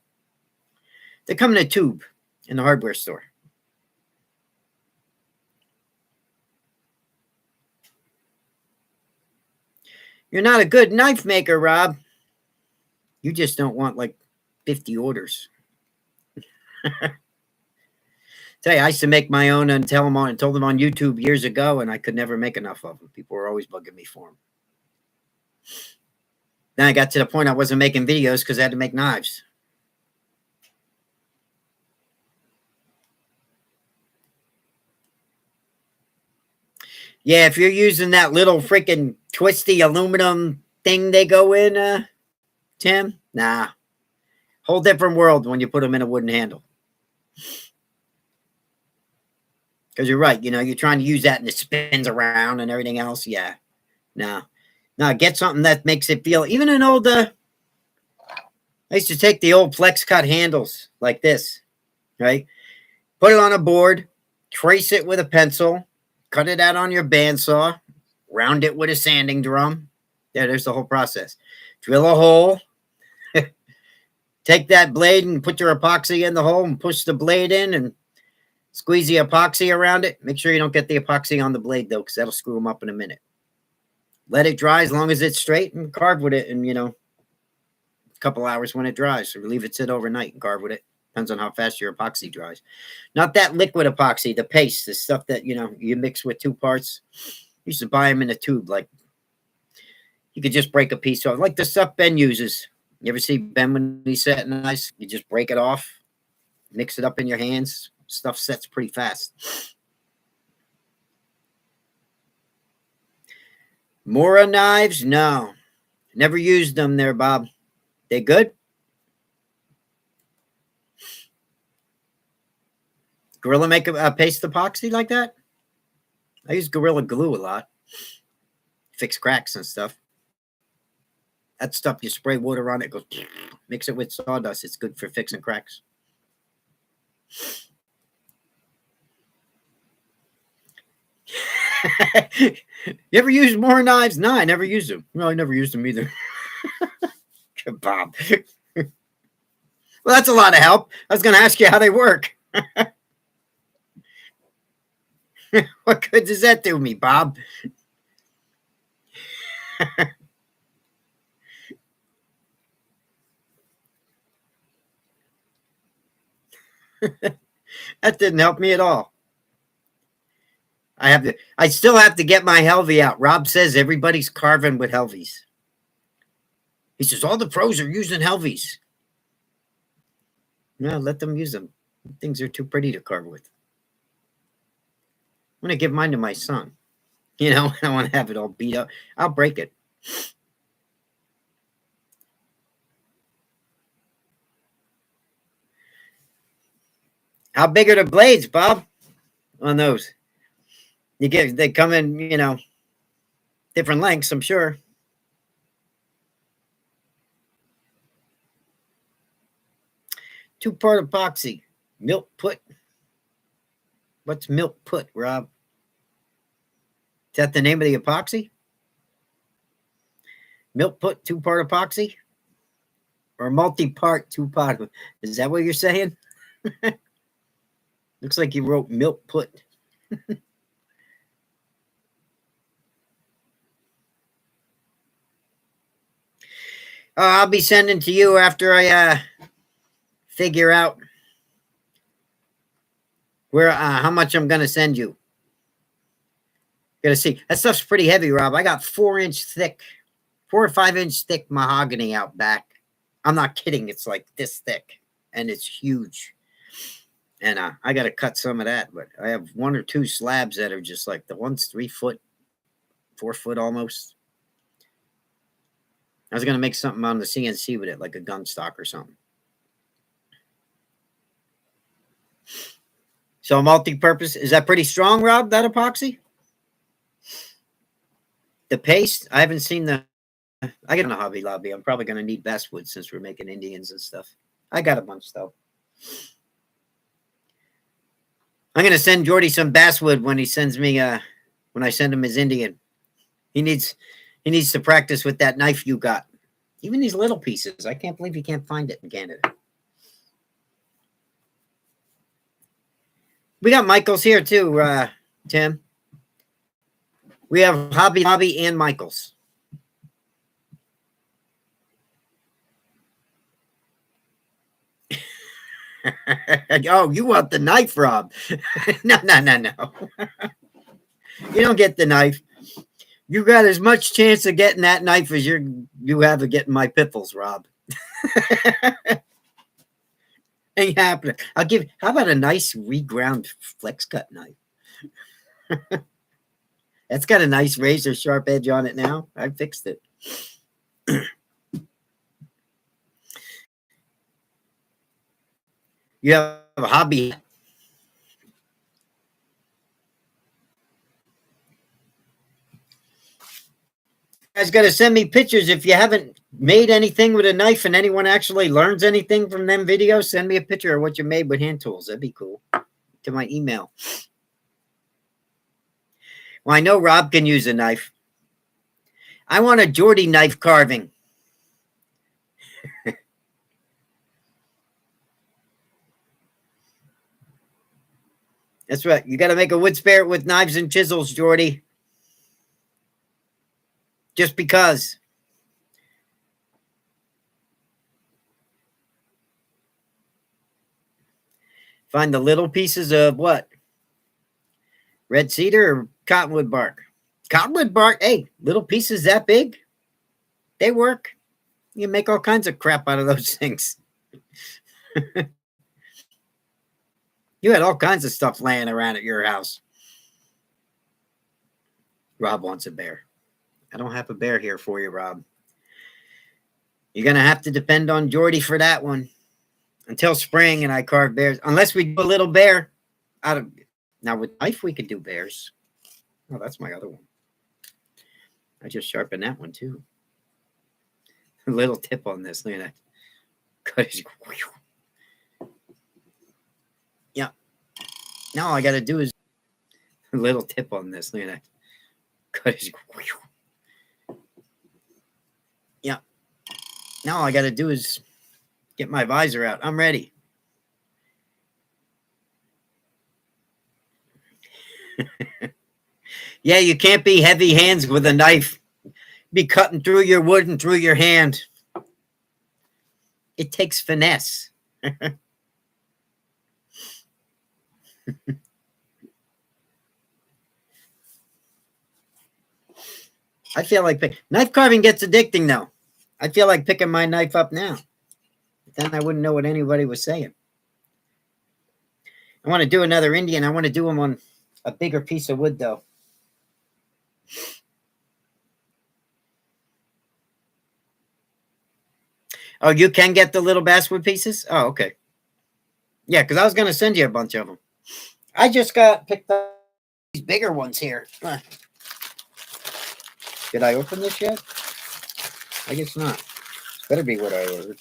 They come in a tube in the hardware store. You're not a good knife maker, Rob. You just don't want like 50 orders. Tell you, I used to make my own and told them on YouTube years ago, and I could never make enough of them. People were always bugging me for them. Then I got to the point I wasn't making videos because I had to make knives. Yeah, if you're using that little freaking twisty aluminum thing they go in, Tim, nah. Whole different world when you put them in a wooden handle. Because you're right, you know, you're trying to use that and it spins around and everything else. Yeah, no. Get something that makes it feel, even an old, I used to take the old flex cut handles like this, right? Put it on a board, trace it with a pencil, cut it out on your bandsaw, round it with a sanding drum. There's the whole process. Drill a hole, take that blade and put your epoxy in the hole and push the blade in and squeeze the epoxy around it. Make sure you don't get the epoxy on the blade, though, because that'll screw them up in a minute. Let it dry as long as it's straight and carve with it in, you know, a couple hours when it dries. Or leave it sit overnight and carve with it. Depends on how fast your epoxy dries. Not that liquid epoxy, the paste, the stuff that, you know, you mix with 2 parts. You used to buy them in a tube. Like, you could just break a piece off. Like the stuff Ben uses. You ever see Ben when he's setting ice? You just break it off, mix it up in your hands. Stuff sets pretty fast. Mora knives? No. Never used them there, Bob. They good? Gorilla make a paste epoxy like that? I use Gorilla Glue a lot. Fix cracks and stuff. That stuff, you spray water on it, goes, mix it with sawdust. It's good for fixing cracks. You ever use more knives? No, I never used them. No, I never used them either. Bob. Well, that's a lot of help. I was going to ask you how they work. What good does that do me, Bob? That didn't help me at all. I still have to get my Helvy out. Rob says everybody's carving with Helvies. He says all the pros are using Helvies. No, let them use them. Things are too pretty to carve with. I'm gonna give mine to my son. You know, I don't want to have it all beat up. I'll break it. How big are the blades, Bob, on those? They come in, different lengths, I'm sure. Two-part epoxy. Milk put. What's milk put, Rob? Is that the name of the epoxy? Milk put two-part epoxy? Or multi-part two-part? Is that what you're saying? Looks like you wrote milk put. I'll be sending to you after I figure out where how much I'm gonna send you. Gotta see. That stuff's pretty heavy, Rob. I got 4-inch thick, 4 or 5-inch thick mahogany out back. I'm not kidding. It's like this thick, and it's huge. And I got to cut some of that, but I have 1 or 2 slabs that are just like the one's 3 foot, 4 foot almost. I was going to make something on the CNC with it, like a gun stock or something. So multi-purpose, is that pretty strong, Rob, that epoxy? The paste, I haven't seen I got a Hobby Lobby. I'm probably going to need basswood since we're making Indians and stuff. I got a bunch, though. I'm going to send Jordy some basswood when he sends me, when I send him his Indian. He needs to practice with that knife you got. Even these little pieces. I can't believe you can't find it in Canada. We got Michael's here too, Tim. We have Hobby Lobby and Michael's. Oh, you want the knife, Rob? No. You don't get the knife. You got as much chance of getting that knife as you have of getting my piffles, Rob. Ain't happening. How about a nice reground flex cut knife? That's got a nice razor sharp edge on it now. I fixed it. You have a hobby. You guys got to send me pictures if you haven't made anything with a knife and anyone actually learns anything from them videos. Send me a picture of what you made with hand tools. That'd be cool. To my email. Well, I know Rob can use a knife. I want a Jordy knife carving. That's right. You got to make a wood spirit with knives and chisels, Jordy. Just because. Find the little pieces of what? Red cedar or cottonwood bark? Cottonwood bark, hey, little pieces that big, they work. You make all kinds of crap out of those things. You had all kinds of stuff laying around at your house. Rob wants a bear. I don't have a bear here for you, Rob. You're going to have to depend on Jordy for that one until spring and I carve bears. Unless we do a little bear out of... Now, with knife, we could do bears. Oh, that's my other one. I just sharpened that one, too. A little tip on this. Look at that. Cut his... Yeah. Now all I got to do is... A little tip on this. Look at that. Cut his... Yeah. Now all I got to do is get my visor out. I'm ready. Yeah, you can't be heavy hands with a knife. Be cutting through your wood and through your hand. It takes finesse. I feel like knife carving gets addicting though. I feel like picking my knife up now. Then I wouldn't know what anybody was saying. I want to do another Indian. I want to do them on a bigger piece of wood though. Oh, you can get the little basswood pieces? Oh, okay. Yeah, because I was going to send you a bunch of them. I just got picked up these bigger ones here. Did I open this yet? I guess not. Better be what I ordered.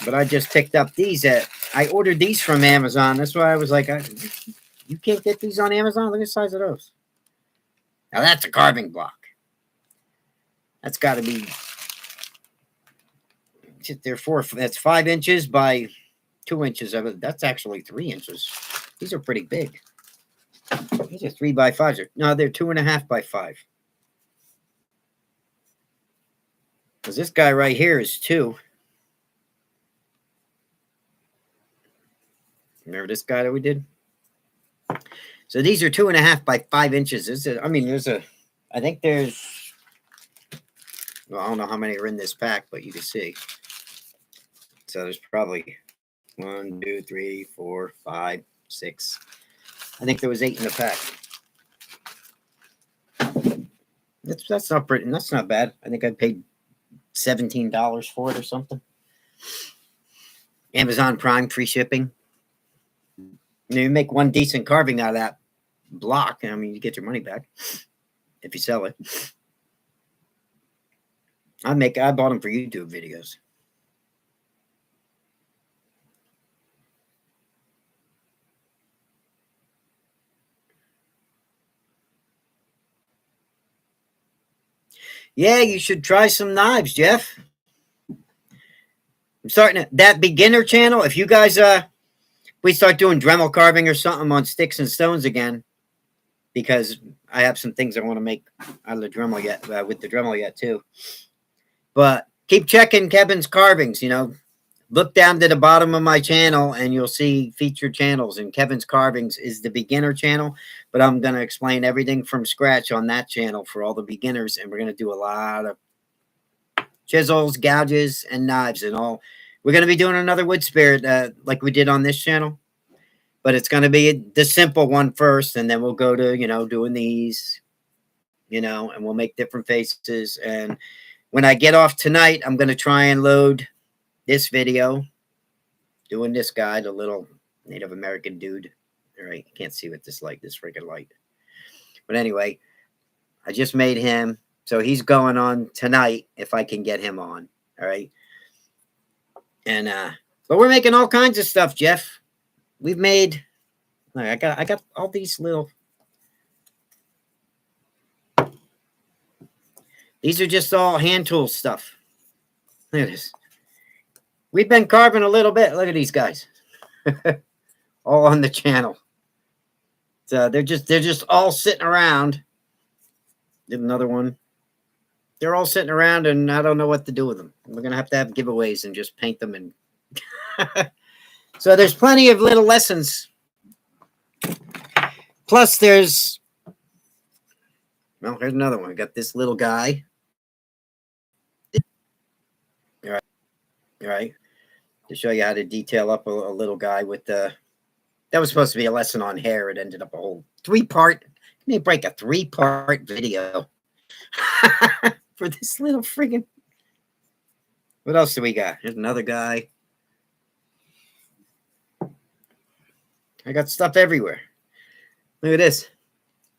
But I just picked up these I ordered these from Amazon. That's why I was like, you can't get these on Amazon? Look at the size of those. Now that's a carving block. That's got to be. They're that's 5 inches by 2 inches of it. That's actually 3 inches. These are pretty big. These are 3 by 5s. No, they're 2.5 by 5. Because this guy right here is 2. Remember this guy that we did? So these are 2.5 by 5 inches. I think there's, well, I don't know how many are in this pack, but you can see. So there's probably 1, 2, 3, 4, 5, 6. I think there was 8 in the pack. That's not pretty. That's not bad. I think I paid $17 for it or something. Amazon Prime free shipping. You make one decent carving out of that block, I mean, you get your money back if you sell it. I bought them for YouTube videos. Yeah, you should try some knives, Jeff. I'm starting that beginner channel. If you guys we start doing Dremel carving or something on sticks and stones again, because I have some things I want to make out of the Dremel yet, with the Dremel yet too. But keep checking Kevin's carvings. Look down to the bottom of my channel and you'll see featured channels. And Kevin's Carvings is the beginner channel, but I'm going to explain everything from scratch on that channel for all the beginners. And we're going to do a lot of chisels, gouges, and knives and all. We're going to be doing another wood spirit like we did on this channel, but it's going to be the simple one first. And then we'll go to, doing these, and we'll make different faces. And when I get off tonight, I'm going to try and load this video doing this guy, the little Native American dude. All right, you can't see with this light, this freaking light. But anyway, I just made him. So he's going on tonight if I can get him on. All right. And but we're making all kinds of stuff, Jeff. We've made I got all these little. These are just all hand tool stuff. Look at this. We've been carving a little bit. Look at these guys. All on the channel. So they're just all sitting around. Did another one. They're all sitting around and I don't know what to do with them. We're going to have giveaways and just paint them. And so there's plenty of little lessons. Plus there's, well, here's another one. We got this little guy. All right. To show you how to detail up a little guy with the, that was supposed to be a lesson on hair. It ended up a whole 3-part. Let me break a 3-part video for this little friggin'. What else do we got? Here's another guy. I got stuff everywhere. Look at this.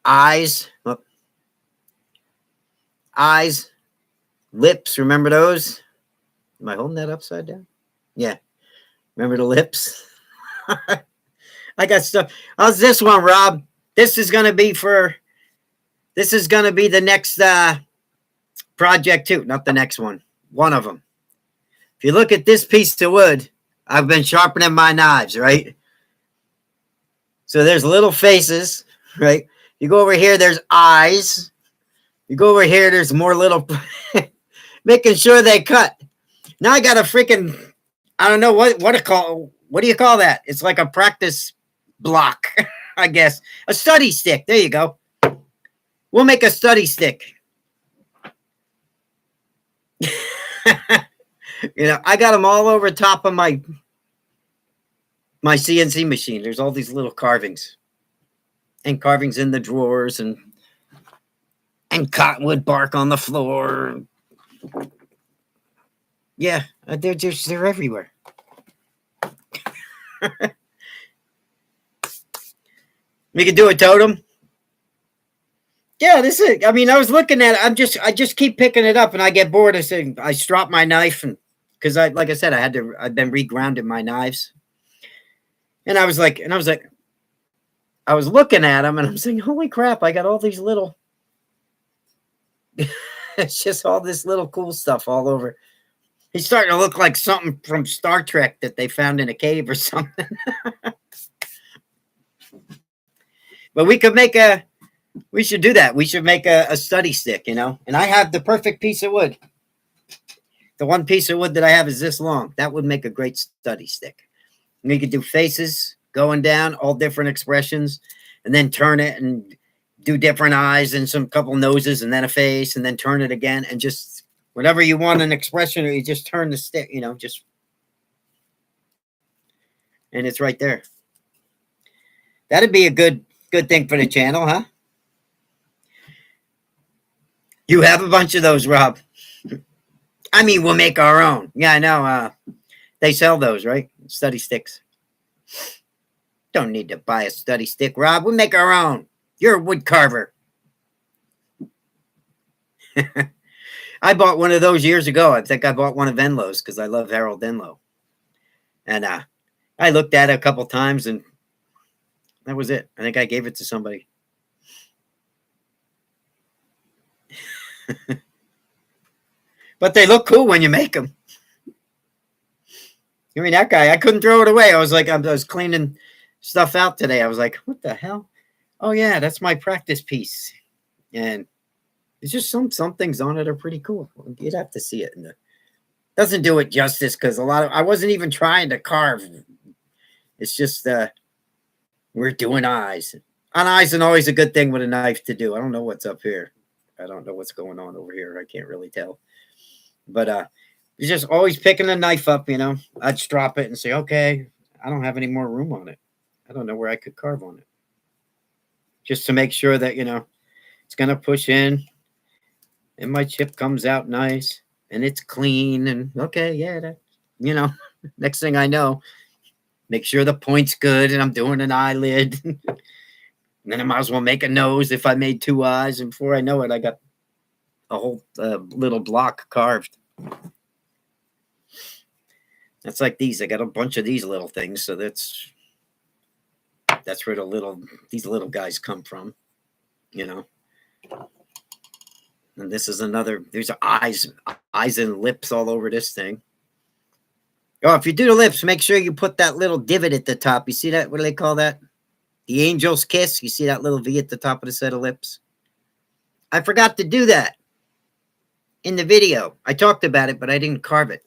Eyes. Oh. Eyes. Lips. Remember those? Am I holding that upside down? Yeah. Remember the lips? I got stuff. How's this one, Rob? This is going to be the next project too. Not the next one. One of them. If you look at this piece of wood, I've been sharpening my knives, right? So there's little faces, right? You go over here, there's eyes. You go over here, there's more little, making sure they cut. Now I got a freaking, I don't know what do you call that? It's like a practice block, I guess. A study stick. There you go. We'll make a study stick. I got them all over top of my CNC machine. There's all these little carvings. And carvings in the drawers and cottonwood bark on the floor. Yeah, they're everywhere. We could do a totem. Yeah, this is. I mean, I was looking at it. I just keep picking it up, and I get bored. I drop my knife, and because like I said, I've been regrounding my knives, and I was looking at them, and I'm saying, holy crap, I got all these little. It's just all this little cool stuff all over. He's starting to look like something from Star Trek that they found in a cave or something. But we should do that. We should make a study stick, And I have the perfect piece of wood. The one piece of wood that I have is this long. That would make a great study stick. And you could do faces going down, all different expressions, and then turn it and do different eyes and some couple noses and then a face and then turn it again and just whatever you want an expression, or you just turn the stick, just and it's right there. That'd be a good thing for the channel, huh? You have a bunch of those, Rob. I mean, we'll make our own. Yeah, I know. They sell those, right? Study sticks. Don't need to buy a study stick, Rob. We make our own. You're a wood carver. I bought one of those years ago. I think I bought one of Enlow's because I love Harold Enlow. And I looked at it a couple times, and that was it. I think I gave it to somebody. But they look cool when you make them. I mean, that guy, I couldn't throw it away. I was cleaning stuff out today. I was like, what the hell? Oh, yeah, that's my practice piece. And it's just some things on it are pretty cool. You'd have to see it. Doesn't do it justice because I wasn't even trying to carve. It's just we're doing eyes. On eyes is always a good thing with a knife to do. I don't know what's up here. I don't know what's going on over here. I can't really tell. But you're just always picking a knife up, I'd just drop it and say, okay, I don't have any more room on it. I don't know where I could carve on it. Just to make sure that, it's going to push in and my chip comes out nice and it's clean and okay, yeah, that, next thing I know, make sure the point's good and I'm doing an eyelid. And then I might as well make a nose if I made two eyes. And before I know it, I got a whole little block carved. That's like these. I got a bunch of these little things. So that's where these little guys come from, And this is another, there's eyes and lips all over this thing. Oh, if you do the lips, make sure you put that little divot at the top. You see that? What do they call that? The angel's kiss. You see that little V at the top of the set of lips? I forgot to do that in the video. I talked about it, but I didn't carve it.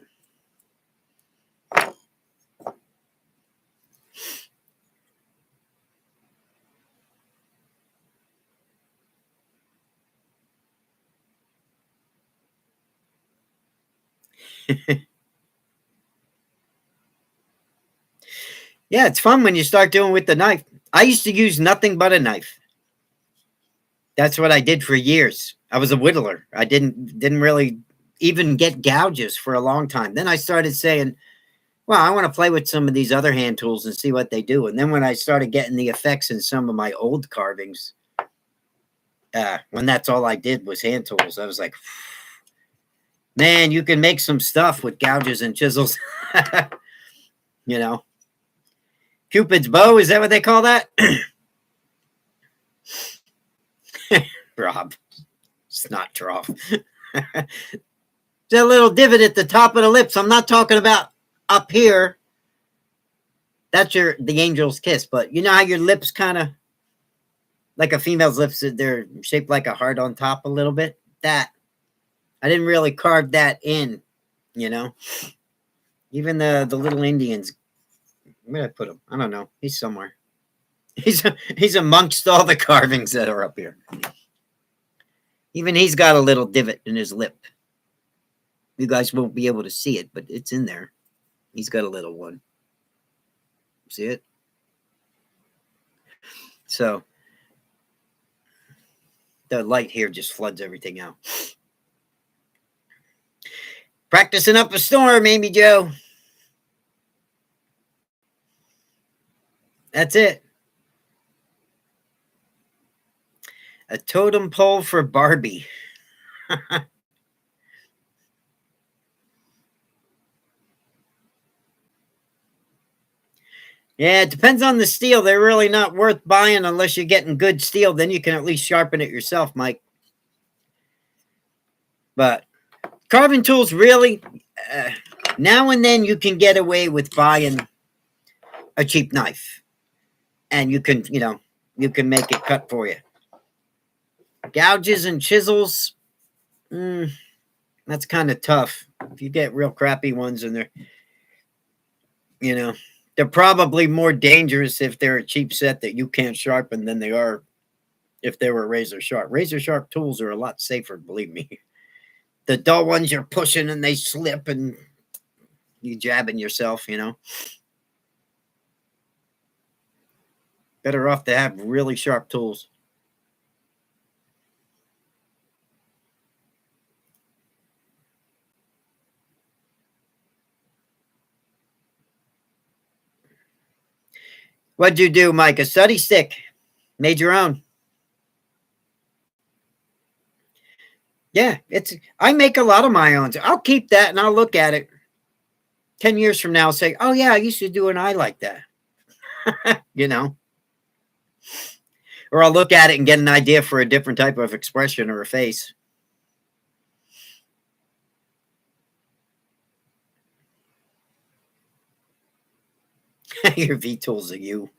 Yeah, it's fun when you start doing with the knife. I used to use nothing but a knife. That's what I did for years. I was a whittler. I didn't really even get gouges for a long time. Then I started saying, well, I want to play with some of these other hand tools and see what they do. And then when I started getting the effects in some of my old carvings, when that's all I did was hand tools, I was like, man, you can make some stuff with gouges and chisels. Cupid's bow, is that what they call that? Rob, snot trough. That little divot at the top of the lips. I'm not talking about up here. That's the angel's kiss. But you know how your lips kind of, like a female's lips, they're shaped like a heart on top a little bit? That. I didn't really carve that in, Even the little Indians. Where did I put him? I don't know. He's somewhere. He's amongst all the carvings that are up here. Even he's got a little divot in his lip. You guys won't be able to see it, but it's in there. He's got a little one. See it? So the light here just floods everything out. Practicing up a storm, Amy Joe. That's it. A totem pole for Barbie. Yeah, it depends on the steel. They're really not worth buying unless you're getting good steel. Then you can at least sharpen it yourself, Mike. But carving tools, really, uh, now and then you can get away with buying a cheap knife, and you can make it cut for you. Gouges and chisels, that's kind of tough. If you get real crappy ones, and you know, they're probably more dangerous if they're a cheap set that you can't sharpen than they are if they were razor sharp. Razor sharp tools are a lot safer, believe me. The dull ones you're pushing and they slip and you jabbing yourself. Better off to have really sharp tools. What'd you do, Mike? A study stick. Made your own. Yeah, I make a lot of my own. I'll keep that and I'll look at it 10 years from now and say, oh yeah, I used to do an eye like that. you know. Or I'll look at it and get an idea for a different type of expression or a face. Your V tools are you.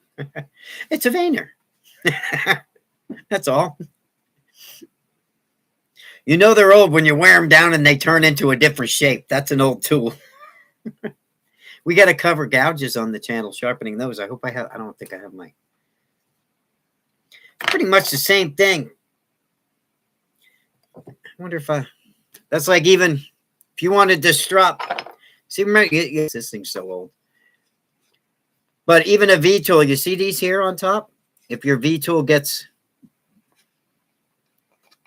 It's a Vayner. That's all. You know they're old when you wear them down and they turn into a different shape. That's an old tool. We got to cover gouges on the channel, sharpening those. I hope I have. I don't think I have my. Pretty much the same thing. I wonder if that's like even if you wanted to strap. See, remember, this thing's so old. But even a V tool, you see these here on top? If your V tool gets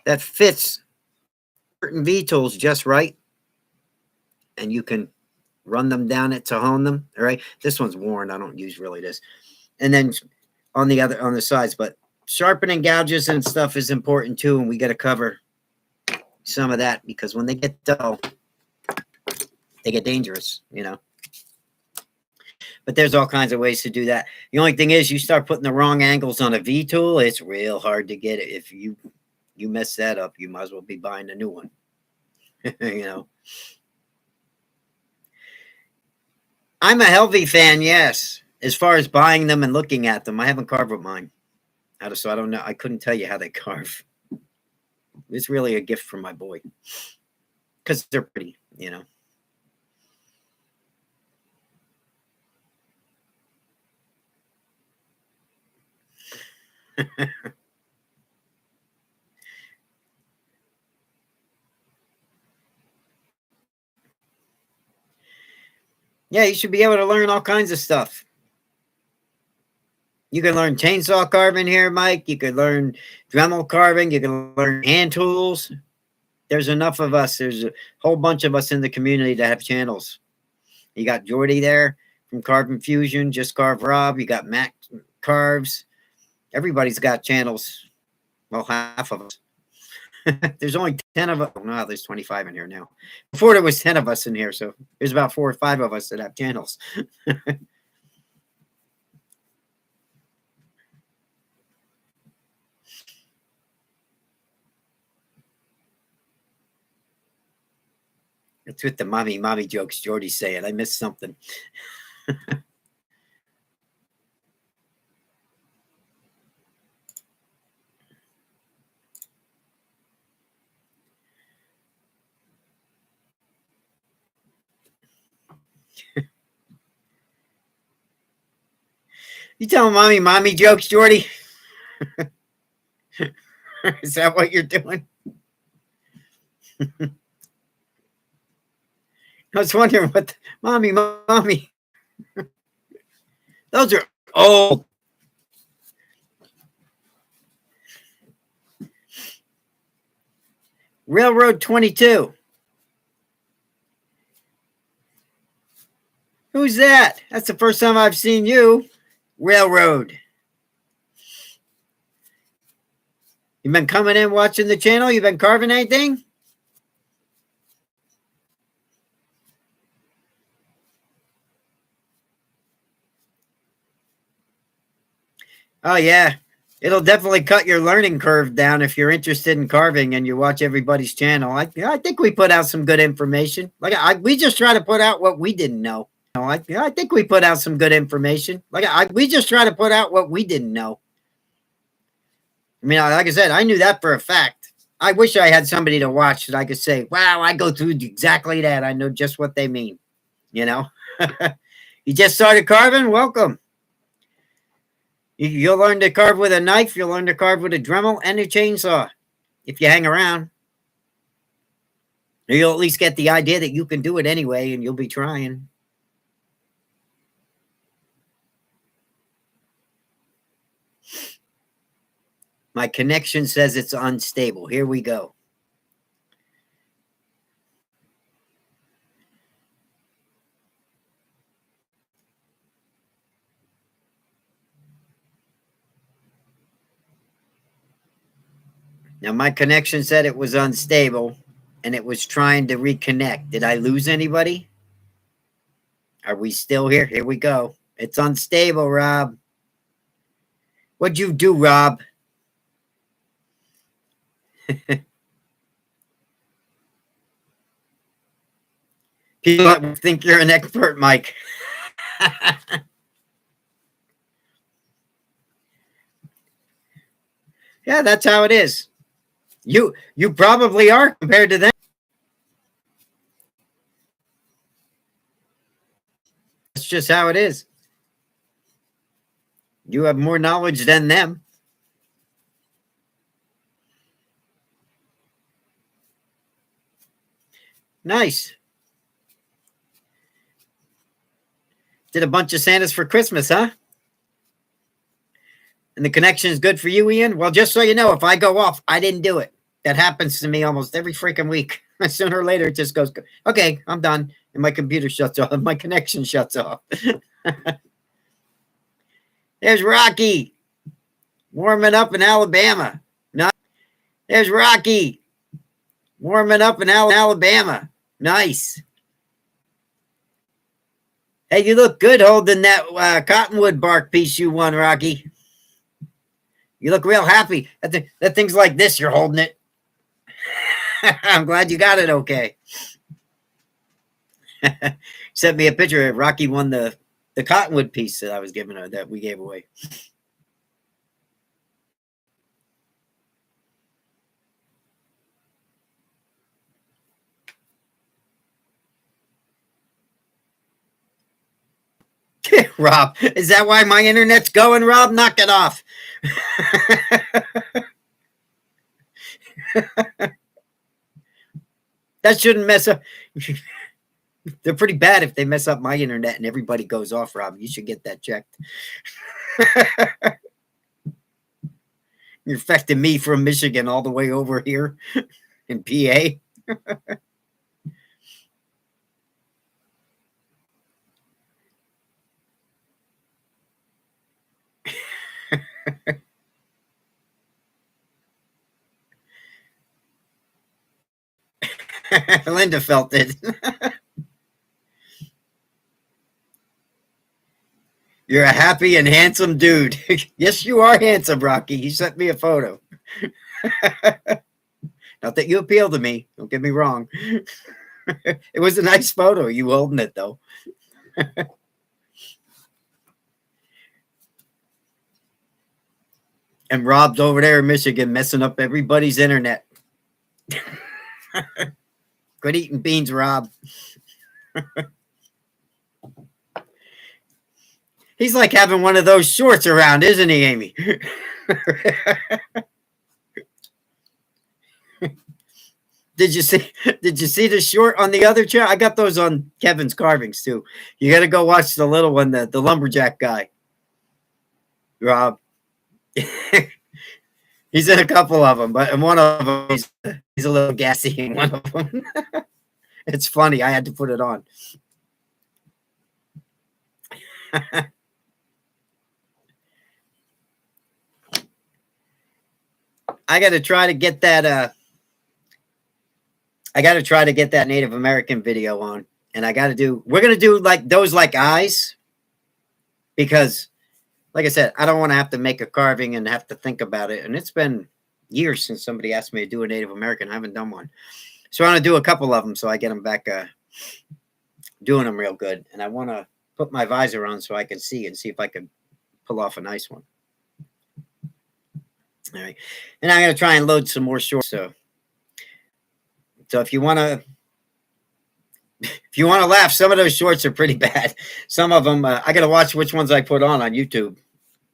that fits certain V tools just right, and you can run them down it to hone them. All right. This one's worn. I don't use really this. And then on the sides, but sharpening gouges and stuff is important too. And we got to cover some of that because when they get dull, they get dangerous. But there's all kinds of ways to do that. The only thing is you start putting the wrong angles on a V tool, it's real hard to get it. If you mess that up, you might as well be buying a new one. I'm a Helvey fan, yes. As far as buying them and looking at them, I haven't carved with mine. So I don't know. I couldn't tell you how they carve. It's really a gift from my boy because they're pretty. Yeah, you should be able to learn all kinds of stuff. You can learn chainsaw carving here, Mike. You can learn Dremel carving. You can learn hand tools. There's enough of us. There's a whole bunch of us in the community that have channels. You got Jordy there from Carving Fusion, Just Carve Rob. You got Mac Carves. Everybody's got channels. Well, half of us. There's only 10 of us. No, there's 25 in here now. Before there was 10 of us in here, so there's about 4 or 5 of us that have channels. That's with the mommy jokes Jordy's saying. I missed something. You telling mommy jokes, Jordy? Is that what you're doing? I was wondering what mommy. Those are old. Railroad 22. Who's that? That's the first time I've seen you. Railroad. You been coming in watching the channel? You been carving anything? Oh, yeah. It'll definitely cut your learning curve down if you're interested in carving and you watch everybody's channel. I think we put out some good information. We just try to put out what we didn't know. I think we put out some good information. We just try to put out what we didn't know. I mean, like I said, I knew that for a fact. I wish I had somebody to watch that I could say, wow, I go through exactly that. I know just what they mean. You know, you just started carving? Welcome. You'll learn to carve with a knife. You'll learn to carve with a Dremel and a chainsaw if you hang around. You'll at least get the idea that you can do it anyway, and you'll be trying. My connection says it's unstable. Here we go. Now, my connection said it was unstable, and it was trying to reconnect. Did I lose anybody? Are we still here? Here we go. It's unstable, Rob. What'd you do, Rob? People think you're an expert, Mike. Yeah, that's how it is. You probably are compared to them. That's just how it is. You have more knowledge than them. Nice. Did a bunch of Santas for Christmas, huh? And the connection is good for you, Ian? Well, just so you know, if I go off, I didn't do it. That happens to me almost every freaking week. Sooner or later, it just goes, okay, I'm done. And my computer shuts off. My connection shuts off. There's Rocky warming up in Alabama. There's Rocky warming up in Alabama. Nice. Hey, you look good holding that cottonwood bark piece you won, Rocky. You look real happy. That thing's like this, you're holding it. I'm glad you got it okay. Sent me a picture of Rocky won the cottonwood piece that I was giving her, that we gave away. Rob, is that why my internet's going, Rob? Knock it off. That shouldn't mess up. They're pretty bad if they mess up my internet and everybody goes off, Rob. You should get that checked. You're affecting me from Michigan all the way over here in PA. Linda felt it. You're a happy and handsome dude. Yes, you are handsome, Rocky. He sent me a photo. Not that you appeal to me. Don't get me wrong. It was a nice photo. You holding it, though. And Rob's over there in Michigan messing up everybody's internet. Quit eating beans, Rob. He's like having one of those shorts around, isn't he, Amy? Did you see the short on the other chair? I got those on Kevin's carvings too. You got to go watch the little one, the lumberjack guy. Rob. He's in a couple of them, but in one of them, he's a little gassy in one of them. It's funny. I had to put it on. I got to try to get that. I got to try to get that Native American video on, and I got to do. We're gonna do like those like eyes, because, like I said, I don't want to have to make a carving and have to think about it. And it's been years since somebody asked me to do a Native American. I haven't done one, so I want to do a couple of them so I get them back doing them real good. And I want to put my visor on so I can see and see if I can pull off a nice one. All right, and I'm gonna try and load some more shorts. So if you want to laugh, some of those shorts are pretty bad. Some of them, I got to watch which ones I put on YouTube,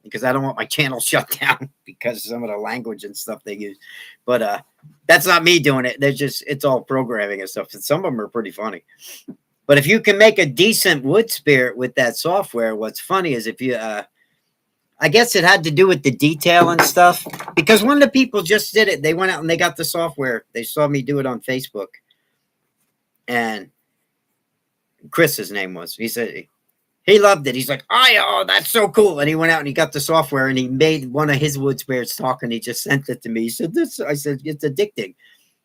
because I don't want my channel shut down because of some of the language and stuff they use. But that's not me doing it. It's all programming and stuff. And some of them are pretty funny. But if you can make a decent wood spirit with that software, what's funny is if you, I guess it had to do with the detail and stuff, because one of the people just did it. They went out and they got the software. They saw me do it on Facebook. And Chris, his name was, he said he loved it. He's like, oh, that's so cool. And he went out and he got the software and he made one of his wood spirits talk, and he just sent it to me. He said, I said, it's addicting.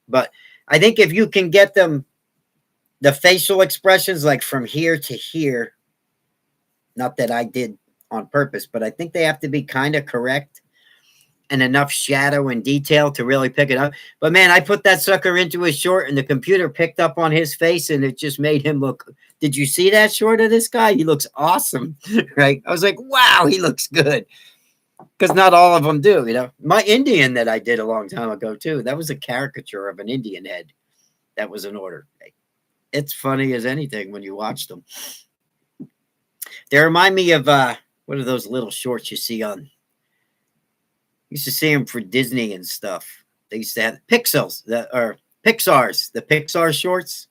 But I think if you can get them, the facial expressions, like from here to here, not that I did on purpose, but I think they have to be kind of correct and enough shadow and detail to really pick it up. But man, I put that sucker into his short and the computer picked up on his face and it just made him look. Did you see that short of this guy? He looks awesome, right? I was like, wow, he looks good. Because not all of them do, you know. My Indian that I did a long time ago too, that was a caricature of an Indian head. That was an order. It's funny as anything when you watch them. They remind me of what are those little shorts you see on? Used to see them for Disney and stuff. They used to have Pixels, the Pixar shorts.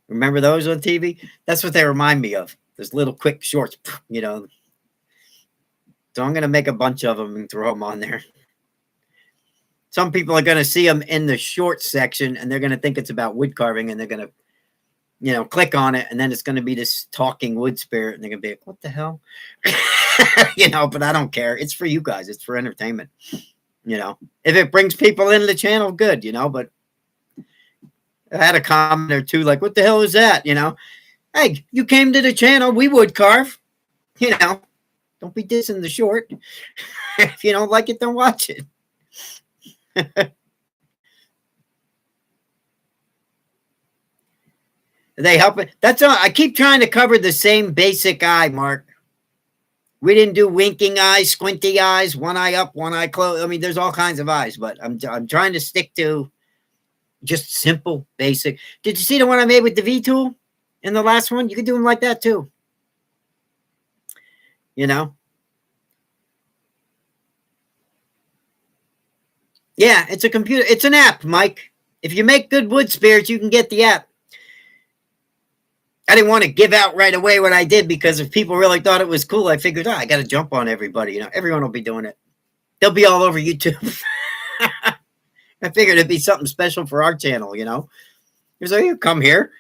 Remember those on TV? That's what they remind me of. Those little quick shorts, you know. So I'm going to make a bunch of them and throw them on there. Some people are going to see them in the short section and they're going to think it's about wood carving, and they're going to, you know, click on it, and then it's going to be this talking wood spirit, and they're going to be like, what the hell? You know, but I don't care. It's for you guys. It's for entertainment. You know, if it brings people into the channel, good, you know, but I had a comment or two like, what the hell is that? You know, hey, you came to the channel. We would carve, you know, don't be dissing the short. If you don't like it, don't watch it. They help it. That's all. I keep trying to cover the same basic eye, Mark. We didn't do winking eyes, squinty eyes, one eye up, one eye closed. I mean, there's all kinds of eyes, but I'm trying to stick to just simple, basic. Did you see the one I made with the V tool in the last one? You could do them like that too. You know? Yeah, it's a computer. It's an app, Mike. If you make good wood spirits, you can get the app. I didn't want to give out right away what I did, because if people really thought it was cool, I figured, I got to jump on everybody. You know, everyone will be doing it. They'll be all over YouTube. I figured it'd be something special for our channel, you know. So you come here,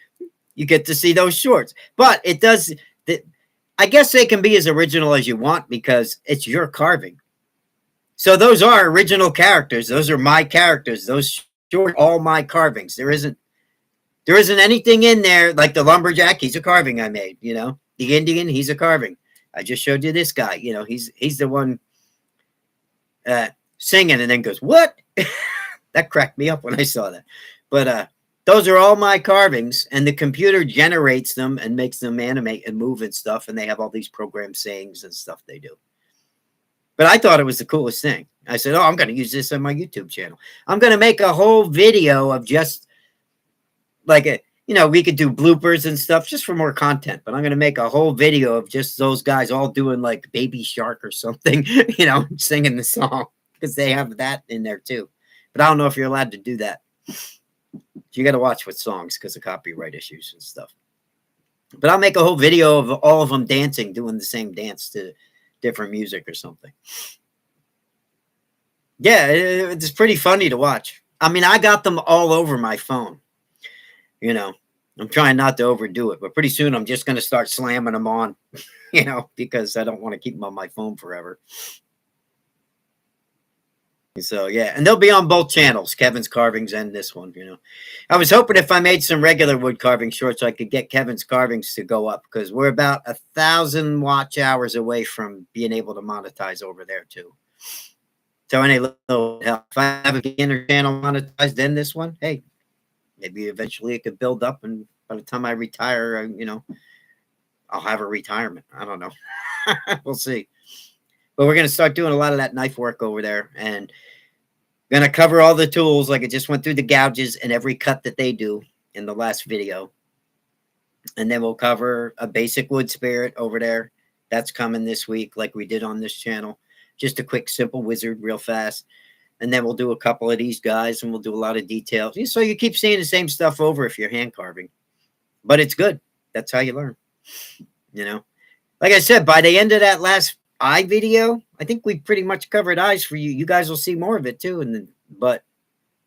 you get to see those shorts. But it does, I guess they can be as original as you want because it's your carving. So those are original characters. Those are my characters. Those short, all my carvings. There isn't anything in there like the lumberjack. He's a carving I made, you know. The Indian, he's a carving. I just showed you this guy. You know, he's the one singing and then goes, what? That cracked me up when I saw that. But those are all my carvings, and the computer generates them and makes them animate and move and stuff, and they have all these program sayings and stuff they do. But I thought it was the coolest thing. I said, I'm going to use this on my YouTube channel. I'm going to make a whole video of just like you know, we could do bloopers and stuff just for more content, but I'm going to make a whole video of just those guys all doing like Baby Shark or something, you know, singing the song, because they have that in there too. But I don't know if you're allowed to do that. You got to watch with songs because of copyright issues and stuff. But I'll make a whole video of all of them dancing, doing the same dance to different music or something. Yeah, it's pretty funny to watch. I mean, I got them all over my phone. You know, I'm trying not to overdo it, but pretty soon I'm just going to start slamming them on, you know, because I don't want to keep them on my phone forever. So yeah, and they'll be on both channels, Kevin's carvings and this one. I was hoping if I made some regular wood carving shorts, I could get Kevin's carvings to go up because we're about 1,000 watch hours away from being able to monetize over there too. So any little help, if I have a beginner channel monetized, then this one, hey, maybe eventually it could build up, and by the time I retire, I'll have a retirement. I don't know. We'll see. But we're gonna start doing a lot of that knife work over there, and gonna cover all the tools. Like I just went through the gouges and every cut that they do in the last video, and then we'll cover a basic wood spirit over there. That's coming this week, like we did on this channel. Just a quick, simple wizard, real fast. And then we'll do a couple of these guys, and we'll do a lot of details. So you keep seeing the same stuff over if you're hand carving, but it's good. That's how you learn. Like I said, by the end of that last eye video, I think we pretty much covered eyes for you. You guys will see more of it too. But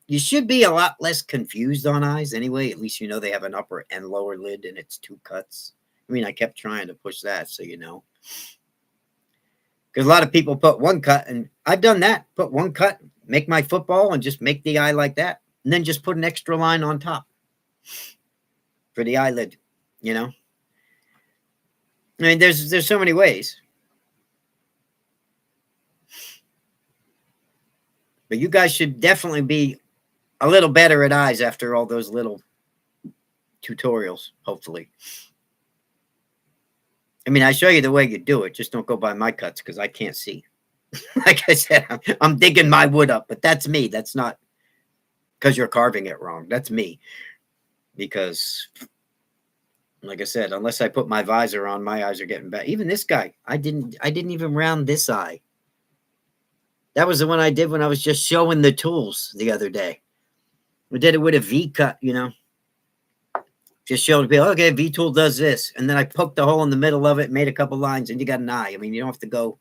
you should be a lot less confused on eyes anyway. At least they have an upper and lower lid, and it's 2 cuts. I mean, I kept trying to push that, so because a lot of people put 1 cut, and I've done that. Put 1 cut, make my football, and just make the eye like that, and then just put an extra line on top for the eyelid. I mean, there's so many ways. But you guys should definitely be a little better at eyes after all those little tutorials, hopefully. I mean, I show you the way you do it. Just don't go by my cuts because I can't see. Like I said, I'm digging my wood up, but that's me. That's not because you're carving it wrong. That's me. Because, like I said, unless I put my visor on, my eyes are getting bad. Even this guy, I didn't even round this eye. That was the one I did when I was just showing the tools the other day. We did it with a V cut, Just showing people, okay, V tool does this. And then I poked a hole in the middle of it, made a couple lines, and you got an eye. I mean, you don't have to go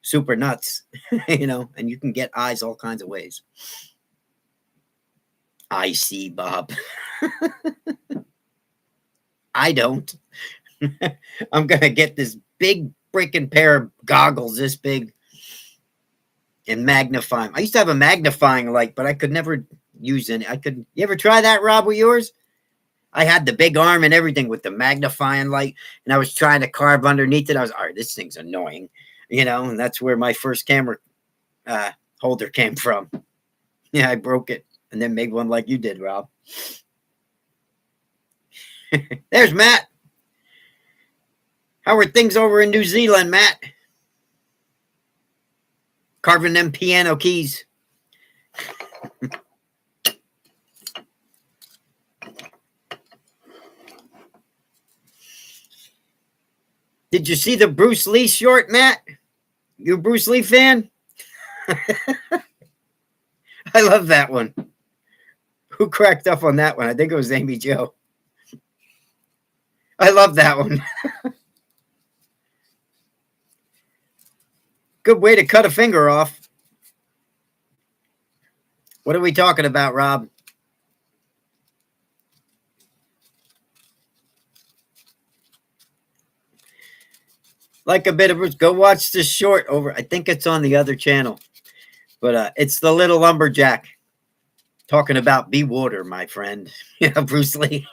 super nuts, and you can get eyes all kinds of ways. I see, Bob. I don't. I'm going to get this big freaking pair of goggles this big and magnify them. I used to have a magnifying light, but I could never use any. You ever try that, Rob, with yours? I had the big arm and everything with the magnifying light, and I was trying to carve underneath it. I was, all right, this thing's annoying, and that's where my first camera holder came from. Yeah, I broke it and then made one like you did, Rob. There's Matt. How are things over in New Zealand, Matt? Carving them piano keys. Did you see the Bruce Lee short, Matt? You a Bruce Lee fan? I love that one. Who cracked up on that one? I think it was Amy Jo. I love that one. Good way to cut a finger off. What are we talking about, Rob? Like a bit of go watch this short over. I think it's on the other channel, but it's the little lumberjack talking about be water, my friend. Yeah, Bruce Lee.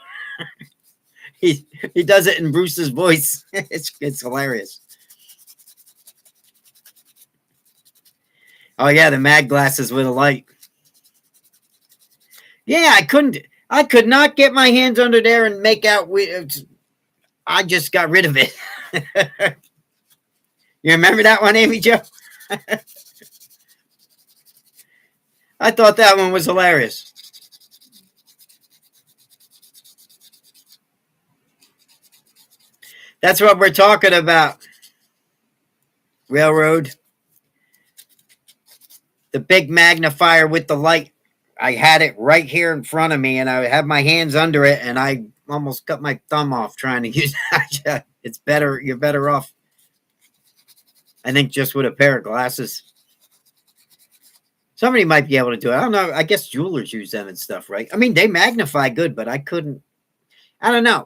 he does it in Bruce's voice. It's hilarious. Oh yeah, the mag glasses with a light. Yeah, I could not get my hands under there and make out. I just got rid of it. You remember that one, Amy Jo? I thought that one was hilarious. That's what we're talking about. Railroad. The big magnifier with the light. I had it right here in front of me, and I had my hands under it, and I almost cut my thumb off trying to use it. It's better. You're better off, I think, just with a pair of glasses. Somebody might be able to do it. I don't know. I guess jewelers use them and stuff, right? I mean, they magnify good, but I couldn't. I don't know.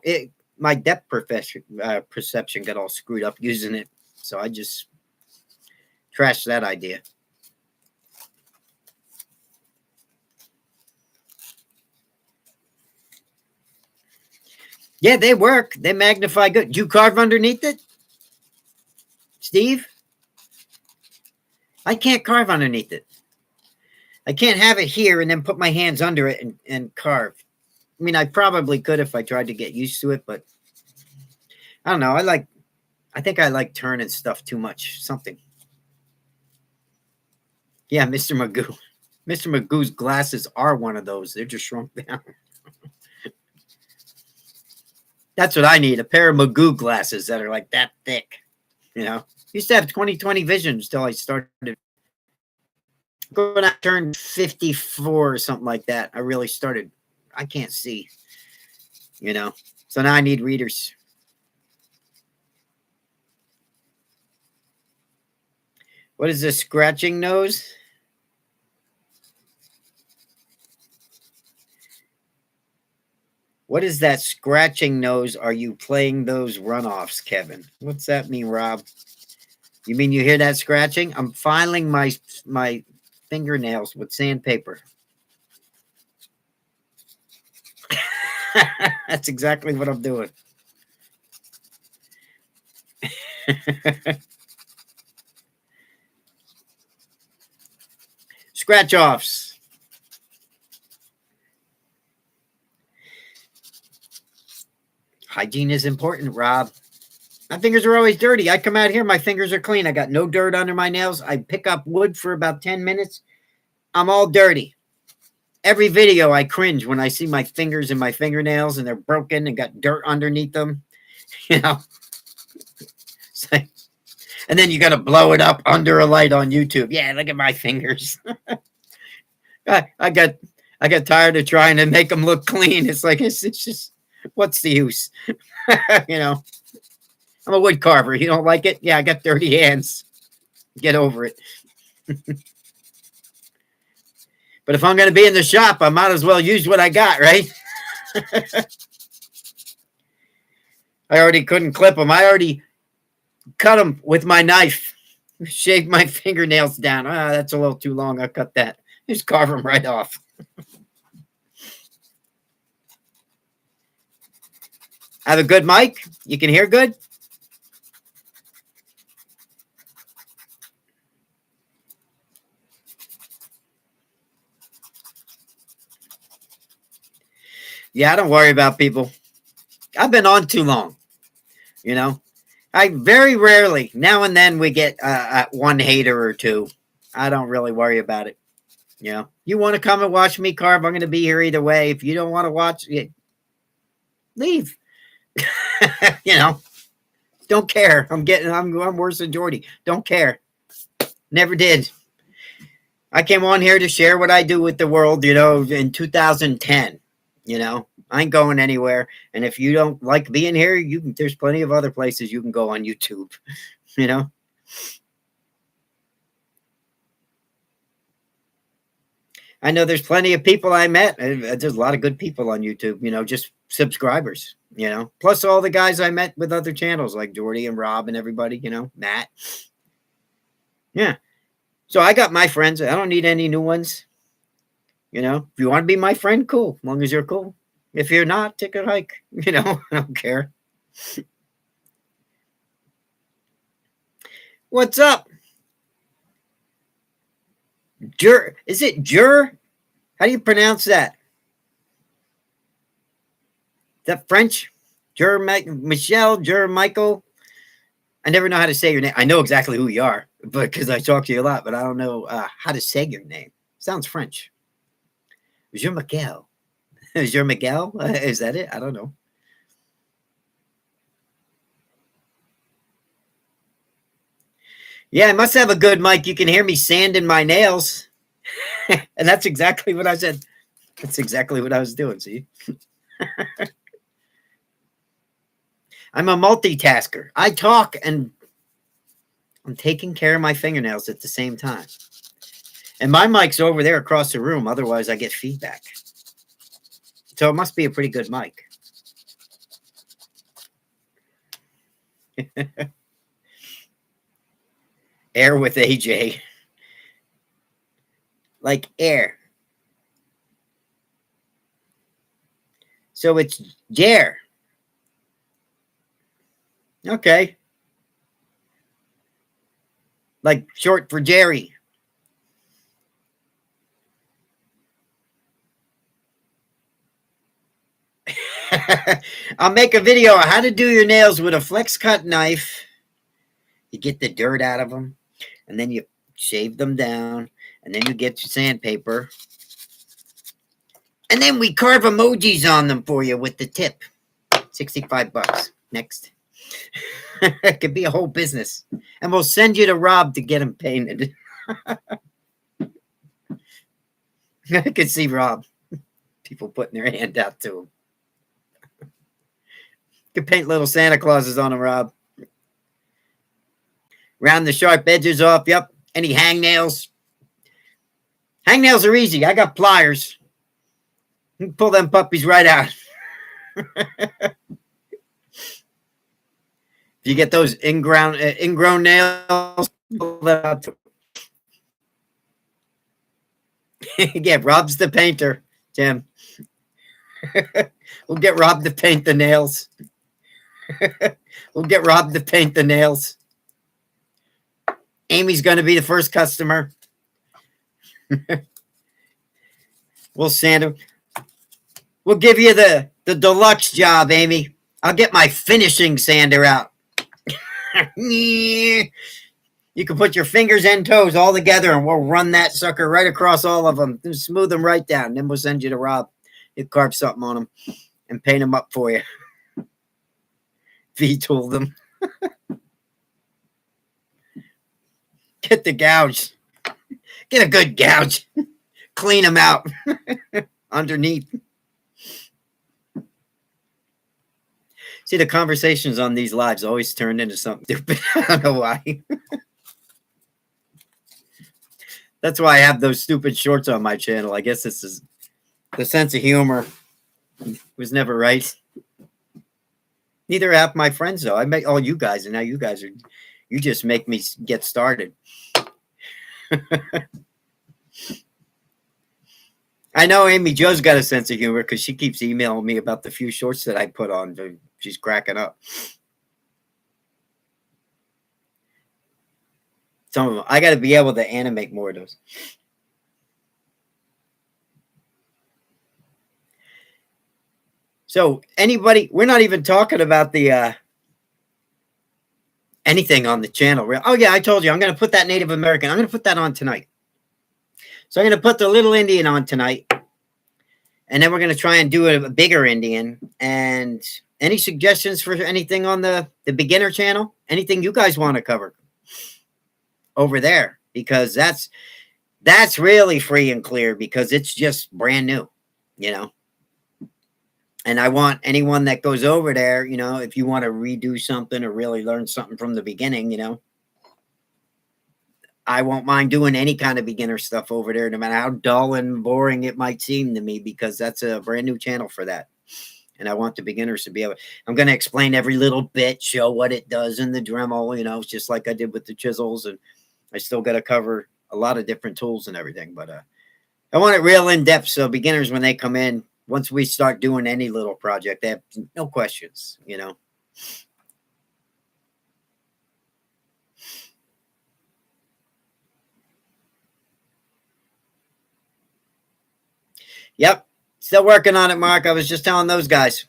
My depth perception got all screwed up using it, so I just trashed that idea. Yeah, they work. They magnify good. Do you carve underneath it, Steve? I can't carve underneath it. I can't have it here and then put my hands under it and carve. I mean, I probably could if I tried to get used to it, but I don't know. I think I like turning stuff too much. Something. Yeah, Mr. Magoo. Mr. Magoo's glasses are one of those. They're just shrunk down. That's what I need. A pair of Magoo glasses that are like that thick. You know, used to have 20/20 vision until I started. When I turned 54 or something like that, I really started. I can't see. You know, so now I need readers. What is this scratching nose? What is that scratching nose? Are you playing those runoffs, Kevin? What's that mean, Rob? You mean you hear that scratching? I'm filing my fingernails with sandpaper. That's exactly what I'm doing. Scratch offs. Hygiene is important, Rob. My fingers are always dirty. I come out here, my fingers are clean. I got no dirt under my nails. I pick up wood for about 10 minutes. I'm all dirty. Every video I cringe when I see my fingers and my fingernails and they're broken and got dirt underneath them. You know. And then you got to blow it up under a light on YouTube. Yeah, look at my fingers. I got tired of trying to make them look clean. It's like it's just what's the use? You know. I'm a wood carver. You don't like it? Yeah, I got dirty hands. Get over it. But if I'm going to be in the shop, I might as well use what I got, right? I already couldn't clip them. I already cut them with my knife. Shaved my fingernails down. Ah, that's a little too long. I'll cut that. Just carve them right off. I have a good mic. You can hear good? Yeah, don't worry about people. I've been on too long. You know, I very rarely, now and then, we get one hater or two. I don't really worry about it. You know, you want to come and watch me carve? I'm going to be here either way. If you don't want to watch, leave. You know, don't care. I'm worse than Jordy. Don't care. Never did. I came on here to share what I do with the world, you know, in 2010. You know, I ain't going anywhere. And if you don't like being here, there's plenty of other places you can go on YouTube, you know. I know there's plenty of people I met. There's a lot of good people on YouTube, you know, just subscribers, you know, plus all the guys I met with other channels like Jordy and Rob and everybody, you know, Matt. Yeah. So I got my friends. I don't need any new ones. You know, if you want to be my friend, cool. As long as you're cool. If you're not, take a hike. You know, I don't care. What's up? Jur? Is it Jur? How do you pronounce that? Is that French? Michelle, Jur Michael? I never know how to say your name. I know exactly who you are, but because I talk to you a lot, but I don't know how to say your name. Sounds French. Jean Miguel. Jean Miguel? Is that it? I don't know. Yeah, I must have a good mic. You can hear me sanding my nails. And that's exactly what I said. That's exactly what I was doing. See? I'm a multitasker. I talk and I'm taking care of my fingernails at the same time. And my mic's over there across the room. Otherwise, I get feedback. So it must be a pretty good mic. Air with AJ. Like air. So it's Dare. Okay. Like short for Jerry. I'll make a video on how to do your nails with a flex cut knife. You get the dirt out of them, and then you shave them down, and then you get your sandpaper, and then we carve emojis on them for you with the tip. $65. Next. It could be a whole business. And we'll send you to Rob to get them painted. I could see Rob. People putting their hand out to him. You could paint little Santa Clauses on them, Rob. Round the sharp edges off. Yep. Any hangnails? Hangnails are easy. I got pliers. You can pull them puppies right out. If you get those ingrown nails, pull them out. Yeah, Rob's the painter, Tim. We'll get Rob to paint the nails. We'll get Rob to paint the nails. Amy's going to be the first customer. We'll sand him. We'll give you the deluxe job, Amy. I'll get my finishing sander out. You can put your fingers and toes all together, and we'll run that sucker right across all of them and smooth them right down. Then we'll send you to Rob. He'll carve something on them and paint them up for you. V-tool them. Get the gouge. Get a good gouge. Clean them out underneath. See, the conversations on these lives always turn into something stupid. I don't know why. That's why I have those stupid shorts on my channel. I guess this is the sense of humor was never right. Neither have my friends, though. I make all you guys, and now you guys are, you just make me get started. I know Amy Jo's got a sense of humor because she keeps emailing me about the few shorts that I put on. She's cracking up. Some of them, I got to be able to animate more of those. So anybody, we're not even talking about the anything on the channel. Oh yeah, I told you I'm going to put that Native American. I'm going to put that on tonight. So I'm going to put the little Indian on tonight. And then we're going to try and do a bigger Indian. And any suggestions for anything on the beginner channel? Anything you guys want to cover over there? Because that's really free and clear because it's just brand new, you know. And I want anyone that goes over there, you know, if you want to redo something or really learn something from the beginning, you know, I won't mind doing any kind of beginner stuff over there, no matter how dull and boring it might seem to me, because that's a brand new channel for that. And I want the beginners to be able, I'm going to explain every little bit, show what it does in the Dremel, you know, just like I did with the chisels. And I still got to cover a lot of different tools and everything. But I want it real in depth. So beginners, when they come in, once we start doing any little project, they have no questions, you know. Yep. Still working on it, Mark. I was just telling those guys.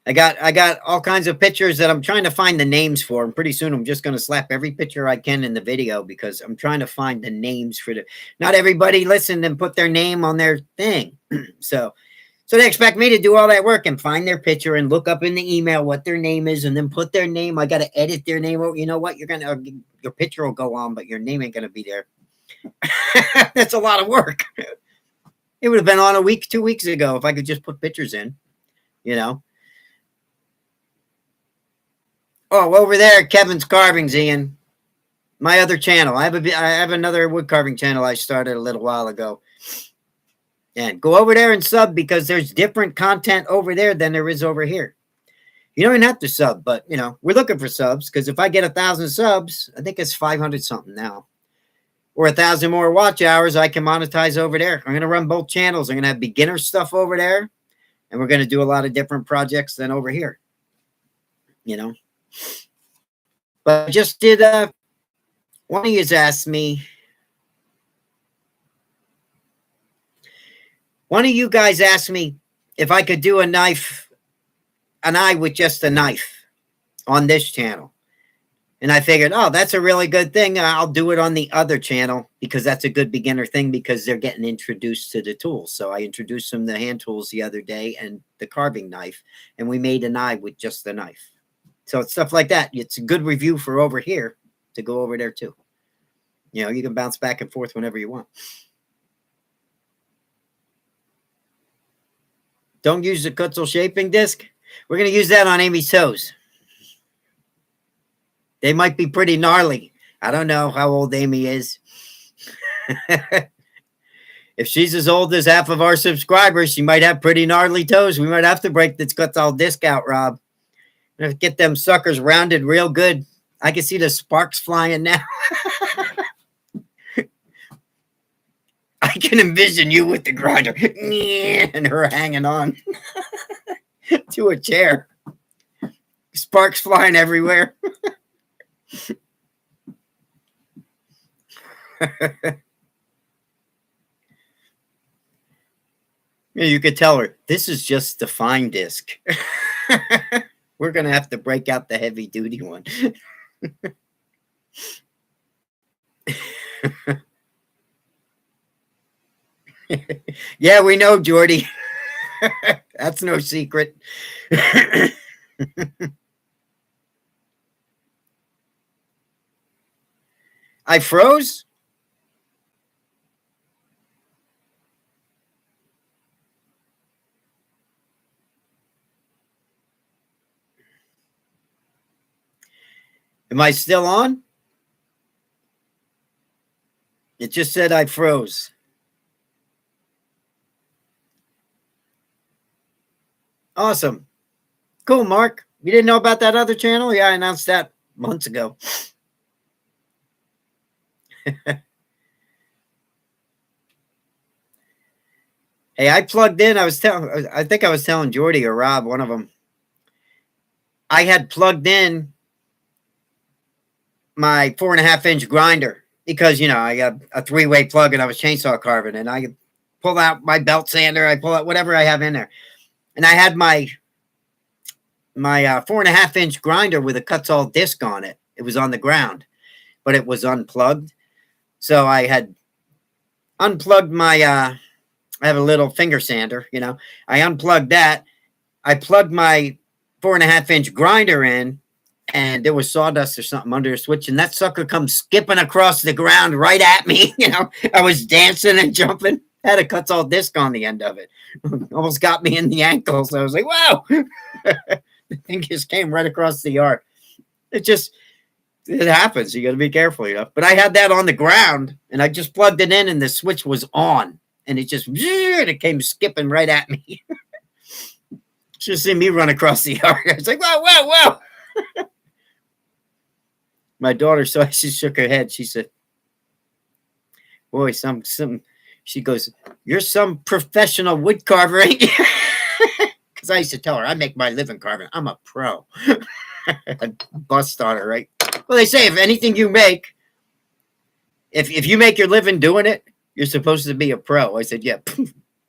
I got all kinds of pictures that I'm trying to find the names for. And pretty soon I'm just going to slap every picture I can in the video because I'm trying to find the names for the, not everybody listened and put their name on their thing. So they expect me to do all that work and find their picture and look up in the email what their name is and then put their name. I got to edit their name. Oh, you know what? Your picture will go on, but your name ain't going to be there. That's a lot of work. It would have been on 2 weeks ago if I could just put pictures in, you know. Oh, over there, Kevin's Carvings, Ian. My other channel. I have another wood carving channel I started a little while ago. And go over there and sub because there's different content over there than there is over here. You don't even have to sub, but, you know, we're looking for subs because if I get 1,000 subs, I think it's 500 something now. Or 1,000 more watch hours, I can monetize over there. I'm going to run both channels. I'm going to have beginner stuff over there, and we're going to do a lot of different projects than over here. you know. But I just did one of you asked me, one of you guys asked me if I could do an eye with just a knife on this channel. And I figured, oh, that's a really good thing. I'll do it on the other channel because that's a good beginner thing because they're getting introduced to the tools. So I introduced them the hand tools the other day and the carving knife, and we made an eye with just the knife. So it's stuff like that. It's a good review for over here to go over there too. You know, you can bounce back and forth whenever you want. Don't use the Kutzel shaping disc. We're going to use that on Amy's toes. They might be pretty gnarly. I don't know how old Amy is. If she's as old as half of our subscribers, she might have pretty gnarly toes. We might have to break this Kutzel disc out, Rob. Get them suckers rounded real good. I can see the sparks flying now. I can envision you with the grinder and her hanging on to a chair. Sparks flying everywhere. You could tell her, this is just the fine disc. We're going to have to break out the heavy duty one. Yeah, we know, Jordy. That's no secret. I froze? Am I still on? It just said I froze. Awesome. Cool, Mark. You didn't know about that other channel? Yeah, I announced that months ago. Hey, I plugged in. I think I was telling Jordy or Rob, one of them. I had plugged in my 4.5-inch grinder because, you know, I got a 3-way plug and I was chainsaw carving, and I pull out my belt sander. I pull out whatever I have in there. And I had my 4.5-inch grinder with a Kutzel disc on it. It was on the ground, but it was unplugged. So I had unplugged my, I have a little finger sander, you know. I unplugged that. I plugged my 4.5-inch grinder in, and there was sawdust or something under a switch, and that sucker comes skipping across the ground right at me. You know, I was dancing and jumping. Had a Kutzel disc on the end of it. Almost got me in the ankles. I was like, wow. The thing just came right across the yard. It happens. You got to be careful, you know. But I had that on the ground, and I just plugged it in, and the switch was on, and it came skipping right at me. Just see me run across the yard. I was like, whoa, whoa, whoa. My daughter saw it. She shook her head. She said, boy, some. She goes, you're some professional wood carver, ain't you? Because I used to tell her, I make my living carving. I'm a pro. I bust on her, right? Well, they say if anything you make, if you make your living doing it, you're supposed to be a pro. I said, yeah.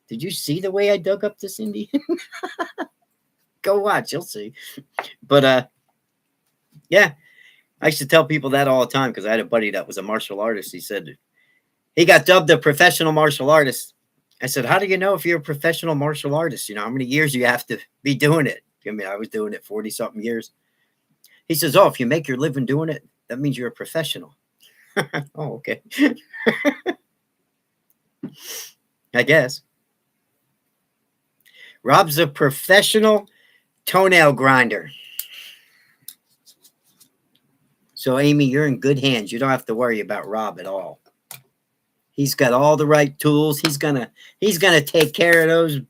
Did you see the way I dug up this Indian? Go watch, you'll see. But yeah, I used to tell people that all the time because I had a buddy that was a martial artist. He said he got dubbed a professional martial artist. I said, how do you know if you're a professional martial artist? You know, how many years you have to be doing it? I mean, I was doing it 40-something years. He says, oh, if you make your living doing it, that means you're a professional. Oh, okay. I guess. Rob's a professional toenail grinder. So, Amy, you're in good hands. You don't have to worry about Rob at all. He's got all the right tools. He's gonna take care of those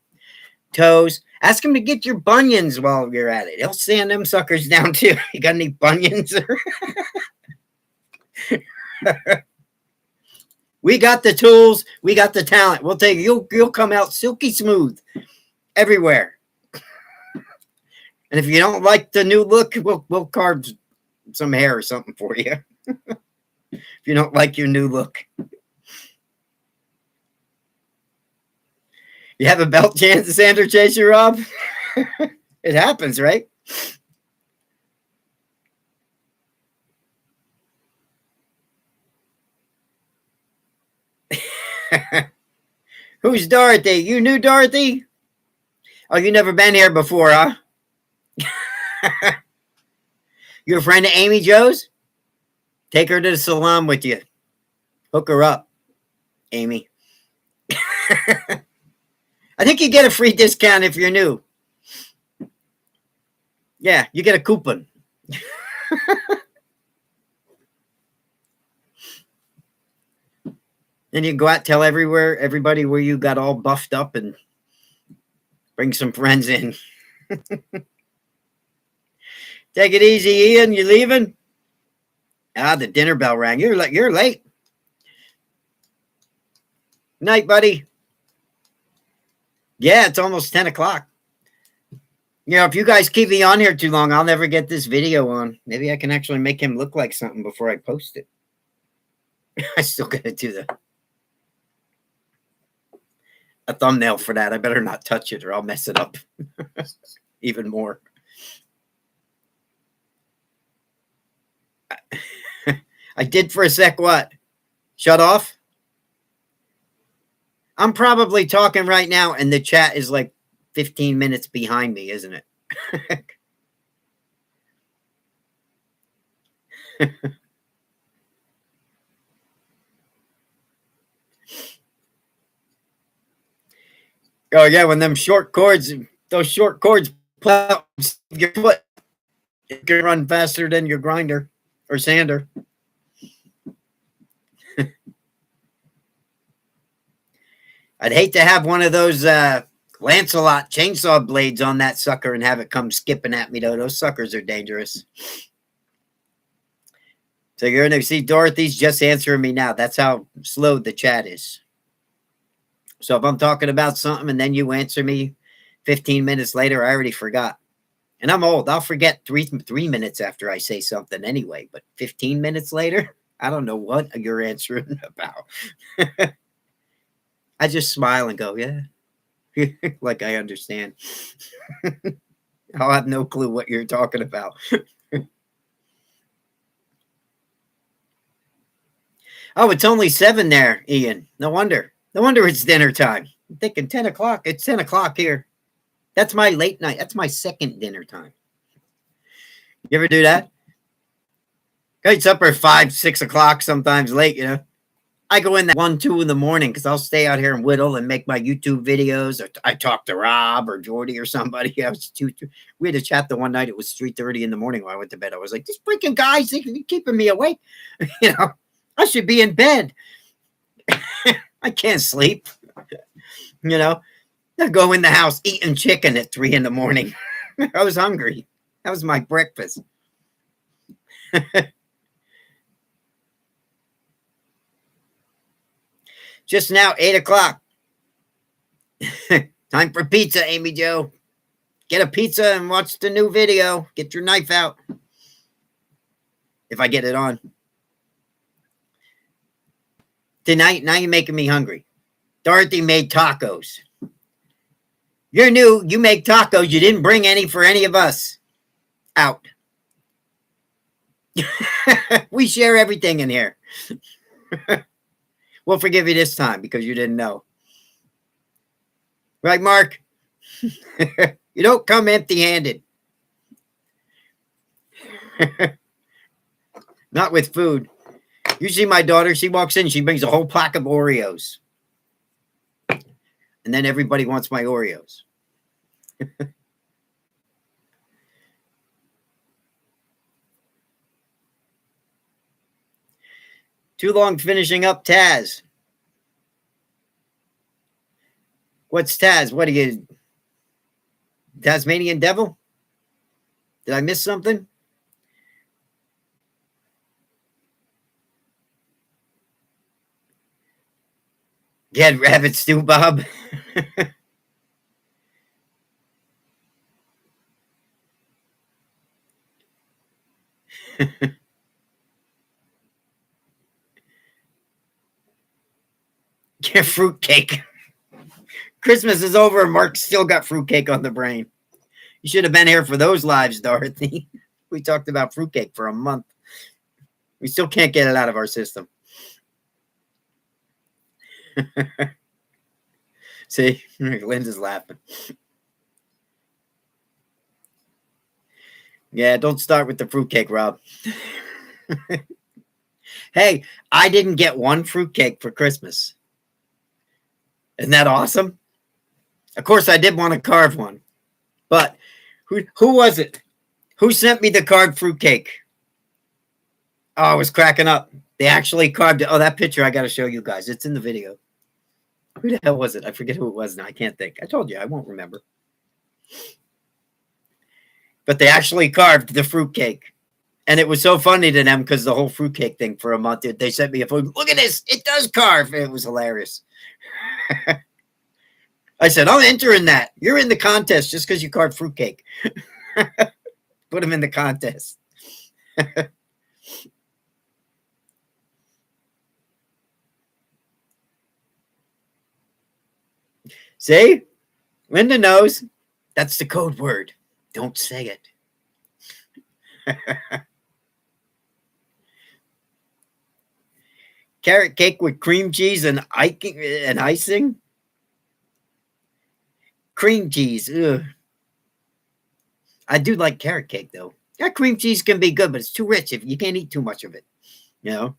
toes. Ask him to get your bunions while you're at it. He'll sand them suckers down too. You got any bunions? We got the tools. We got the talent. We'll take you'll come out silky smooth everywhere. And if you don't like the new look, we'll carve some hair or something for you. If you don't like your new look. You have a belt chance, Sandra Chaser, Rob? It happens, right? Who's Dorothy? You knew Dorothy? Oh, you never been here before, huh? You're a friend of Amy Joe's? Take her to the salon with you. Hook her up, Amy. I think you get a free discount if you're new. Yeah, you get a coupon. Then you go out, tell everybody where you got all buffed up and bring some friends in. Take it easy, Ian. You leaving? Ah, the dinner bell rang. You're late. Night, buddy. Yeah, it's almost 10 o'clock. You know, if you guys keep me on here too long, I'll never get this video on. Maybe I can actually make him look like something before I post it. I still gotta do a thumbnail for that. I better not touch it or I'll mess it up even more. I did for a sec what? Shut off? I'm probably talking right now and the chat is like 15 minutes behind me, isn't it? Oh yeah, when those short cords pull out your foot, you can run faster than your grinder or sander. I'd hate to have one of those Lancelot chainsaw blades on that sucker and have it come skipping at me, though. Those suckers are dangerous. So you're going to see Dorothy's just answering me now. That's how slow the chat is. So if I'm talking about something and then you answer me 15 minutes later, I already forgot. And I'm old. I'll forget three minutes after I say something anyway. But 15 minutes later, I don't know what you're answering about. I just smile and go, yeah. Like I understand. I'll have no clue what you're talking about. Oh, it's only 7 there, Ian. No wonder. No wonder it's dinner time. I'm thinking 10 o'clock. It's 10 o'clock here. That's my late night. That's my second dinner time. You ever do that? It's up at 5, 6 o'clock, sometimes late, you know. I go in at 1, 2 in the morning because I'll stay out here and whittle and make my YouTube videos. Or I talk to Rob or Jordy or somebody. We had a chat the one night. It was 3:30 in the morning when I went to bed. I was like, these freaking guys, they're keeping me awake. You know, I should be in bed. I can't sleep. You know, I go in the house eating chicken at 3 in the morning. I was hungry. That was my breakfast. Just now, 8 o'clock. Time for pizza, Amy Joe. Get a pizza and watch the new video. Get your knife out. If I get it on. Tonight, now you're making me hungry. Dorothy made tacos. You're new. You make tacos. You didn't bring any for any of us. Out. We share everything in here. We'll forgive you this time because you didn't know. Right, Mark? You don't come empty-handed. Not with food. Usually my daughter, she walks in, she brings a whole pack of Oreos. And then everybody wants my Oreos. Too long finishing up Taz. What's Taz? What are you? Tasmanian Devil? Did I miss something? Get rabbit stew, Bob. Get fruitcake. Christmas is over and Mark's still got fruitcake on the brain. You should have been here for those lives, Dorothy. We talked about fruitcake for a month. We still can't get it out of our system. See, Linda's laughing. Yeah, don't start with the fruitcake, Rob. Hey, I didn't get one fruitcake for Christmas. Isn't that awesome? Of course, I did want to carve one. But who was it? Who sent me the carved fruitcake? Oh, I was cracking up. They actually carved it. Oh, that picture I got to show you guys. It's in the video. Who the hell was it? I forget who it was now. I can't think. I told you I won't remember. But they actually carved the fruitcake. And it was so funny to them because the whole fruitcake thing for a month, they sent me a photo. Look at this. It does carve. It was hilarious. I said, I'm entering that. You're in the contest just because you carved fruitcake. Put them in the contest. See? Linda knows. That's the code word. Don't say it. Carrot cake with cream cheese and icing? Cream cheese. Ugh. I do like carrot cake, though. Yeah, cream cheese can be good, but it's too rich if you can't eat too much of it. You know?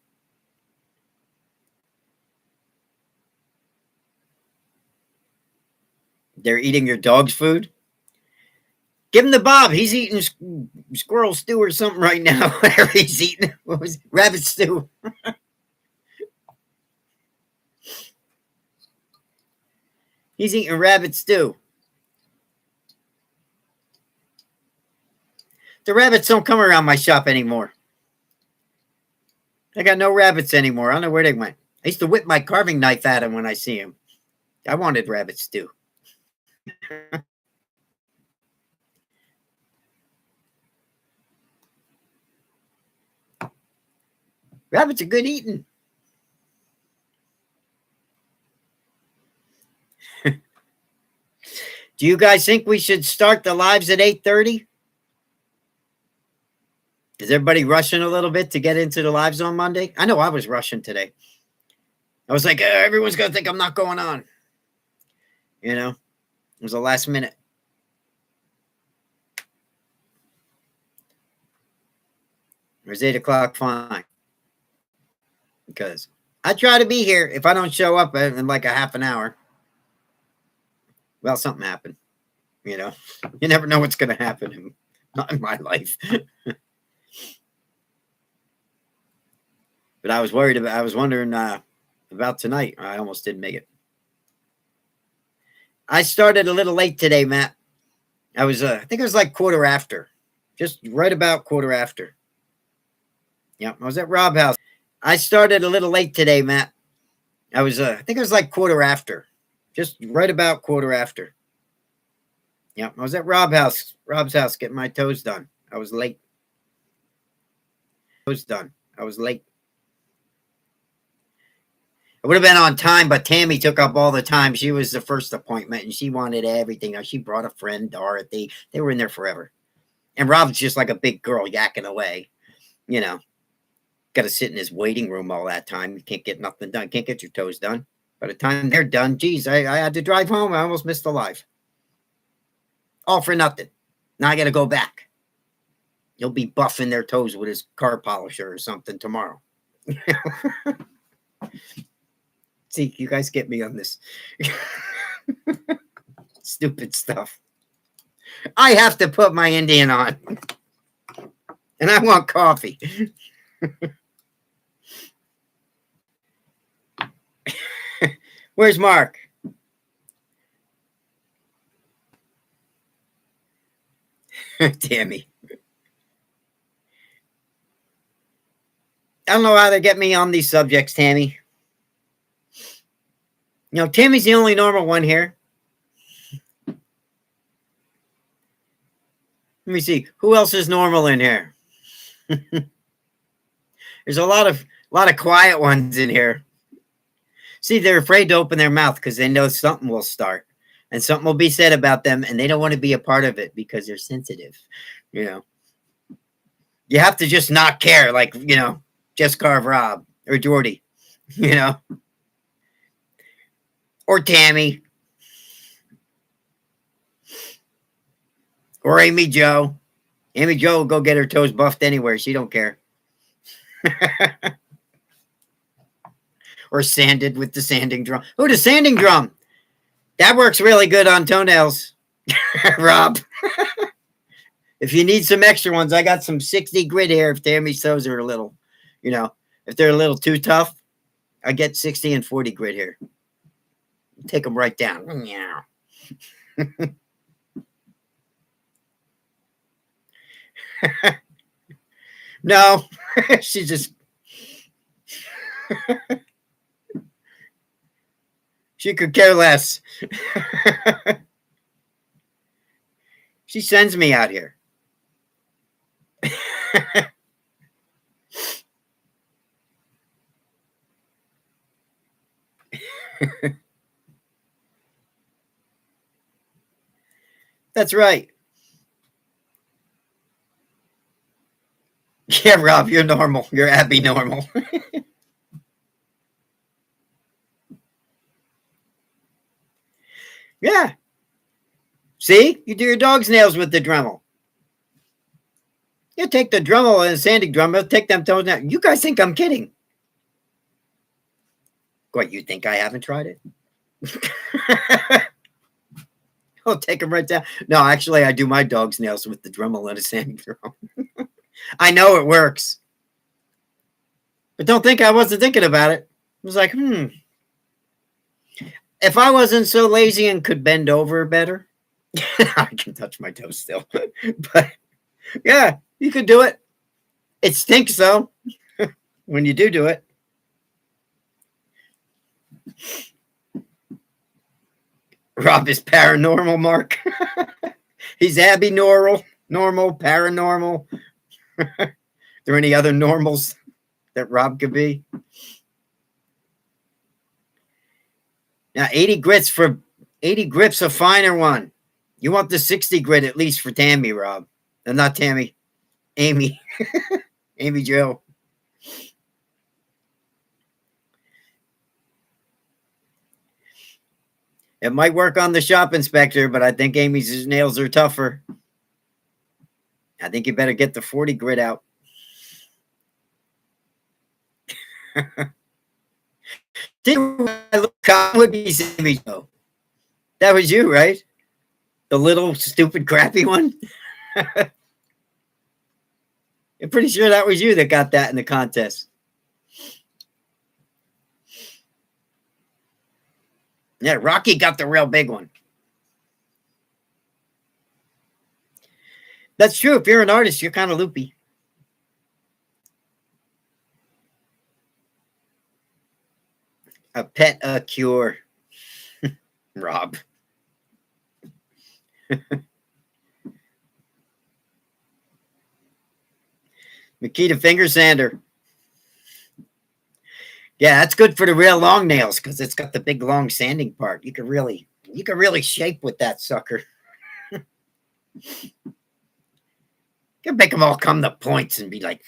They're eating your dog's food? Give him the Bob. He's eating squirrel stew or something right now. Whatever he's eating. What was it? Rabbit stew. He's eating rabbit stew. The rabbits don't come around my shop anymore. I got no rabbits anymore. I don't know where they went. I used to whip my carving knife at them when I see them. I wanted rabbit stew. Rabbits are good eating. Do you guys think we should start the lives at 8:30? Is everybody rushing a little bit to get into the lives on Monday? I know I was rushing today. I was like, everyone's going to think I'm not going on. You know, it was the last minute. Or is 8 o'clock fine? Because I try to be here. If I don't show up in like a half an hour, well, something happened. You know, you never know what's going to happen. Not in my life. But I was worried about, I was wondering about tonight. I almost didn't make it. I started a little late today, Matt. I was, I think it was like quarter after. Just right about quarter after. Yeah, I was at Rob House. I started a little late today, Matt. I was, I think it was like quarter after. Just right about quarter after. Yeah, I was at Rob's house getting my toes done. I was late. I was late. I would have been on time, but Tammy took up all the time. She was the first appointment, and she wanted everything. She brought a friend, Dorothy. They were in there forever. And Rob's just like a big girl yakking away. You know, got to sit in his waiting room all that time. You can't get nothing done. Can't get your toes done. By the time they're done, geez, I had to drive home. I almost missed the live. All for nothing. Now I got to go back. He'll be buffing their toes with his car polisher or something tomorrow. See, you guys get me on this stupid stuff. I have to put my Indian on. And I want coffee. Where's Mark? Tammy. I don't know how they get me on these subjects, Tammy. You know, Tammy's the only normal one here. Let me see. Who else is normal in here? There's a lot of quiet ones in here. See, they're afraid to open their mouth because they know something will start and something will be said about them, and they don't want to be a part of it because they're sensitive. You know, you have to just not care, like just Carve Rob or Jordy, you know, or Tammy or Amy Joe. Amy Joe will go get her toes buffed anywhere. She don't care. Or sanded with the sanding drum. Oh, the sanding drum. That works really good on toenails, Rob. If you need some extra ones, I got some 60 grit here if Tammy's toes are a little, if they're a little too tough, I get 60 and 40 grit here. Take them right down. No, she just she could care less. She sends me out here. That's right. Yeah, Rob, you're normal. You're Abby normal. Yeah. See, you do your dog's nails with the Dremel. You take the Dremel and the sanding drum, take them toes down. You guys think I'm kidding? What, you think I haven't tried it? I'll take them right down. No, actually, I do my dog's nails with the Dremel and a sanding drum. I know it works. But don't think I wasn't thinking about it. I was like, if I wasn't so lazy and could bend over better, I can touch my toes still. But yeah, you could do it. It stinks though when you do it. Rob is paranormal, Mark. He's Abby normal, paranormal. Are there any other normals that Rob could be? Now 80 grip's a finer one. You want the 60 grit at least for Tammy, Rob. Not Tammy. Amy. Amy Joe. It might work on the shop inspector, but I think Amy's nails are tougher. I think you better get the 40 grit out. Would be Amy Joe. That was you, right? The little stupid crappy one. I'm pretty sure that was you that got that in the contest. Yeah, Rocky got the real big one. That's true. If you're an artist, you're kind of loopy. A pet a cure. Rob. Makita finger sander. Yeah, that's good for the real long nails because it's got the big long sanding part. You can really shape with that sucker. You can make them all come to points and be like,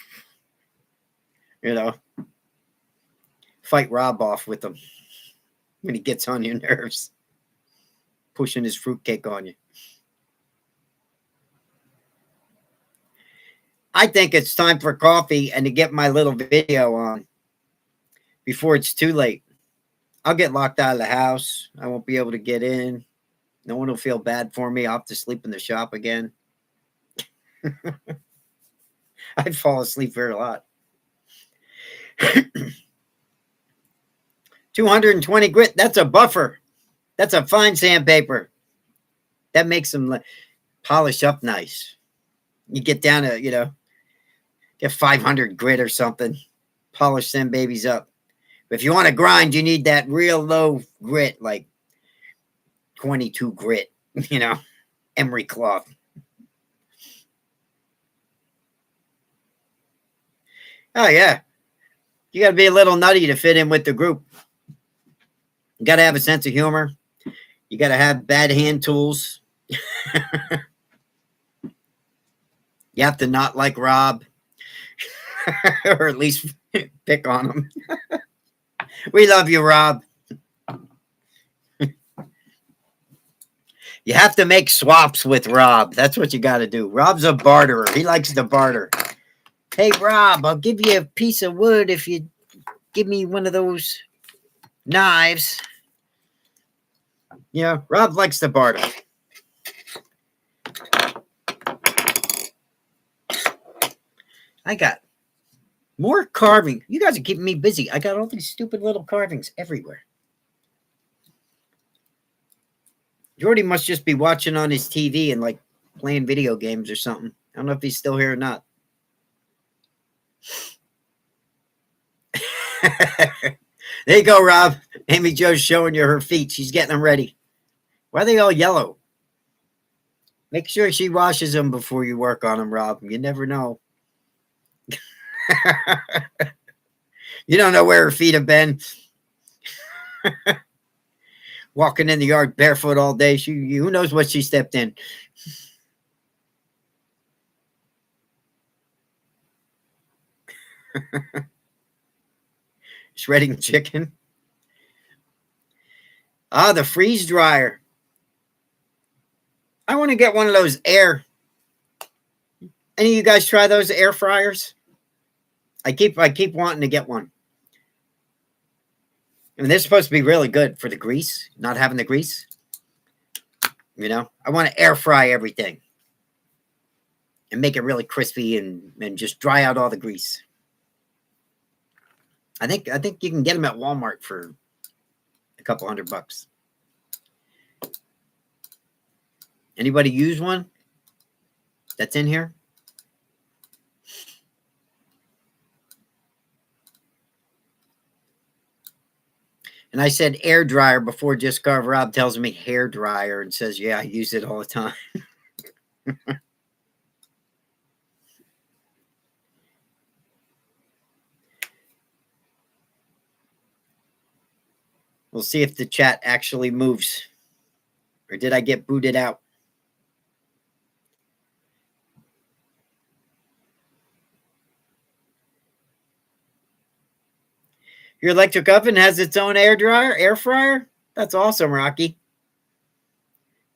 fight Rob off with them when he gets on your nerves, pushing his fruitcake on you. I think it's time for coffee and to get my little video on before it's too late. I'll get locked out of the house. I won't be able to get in. No one will feel bad for me. I'll have to sleep in the shop again. I'd fall asleep very a lot. 220 grit. That's a buffer. That's a fine sandpaper. That makes them polish up nice. You get down to, get 500 grit or something. Polish them babies up. But if you want to grind, you need that real low grit, like 22 grit, emery cloth. Oh, yeah. You got to be a little nutty to fit in with the group. You got to have a sense of humor. You got to have bad hand tools. You have to not like Rob, or at least pick on him. We love you, Rob. You have to make swaps with Rob. That's what you got to do. Rob's a barterer. He likes to barter. Hey, Rob, I'll give you a piece of wood if you give me one of those knives. Yeah, Rob likes to barter. I got more carving. You guys are keeping me busy. I got all these stupid little carvings everywhere. Jordy must just be watching on his TV and like playing video games or something. I don't know if he's still here or not. There you go, Rob. Amy Jo's showing you her feet. She's getting them ready. Why are they all yellow? Make sure she washes them before you work on them, Rob. You never know. You don't know where her feet have been. Walking in the yard barefoot all day. Who knows what she stepped in? Shredding chicken. Ah, the freeze dryer. I want to get one of those air. Any of you guys try those air fryers? I keep wanting to get one. And they're supposed to be really good for the grease, not having the grease. You know, I want to air fry everything and make it really crispy and just dry out all the grease. I think you can get them at Walmart for a couple $100. Anybody use one that's in here? And I said air dryer before Just Carve. Rob tells me hair dryer and says, yeah, I use it all the time. We'll see if the chat actually moves. Or did I get booted out? Your electric oven has its own air fryer? That's awesome, Rocky.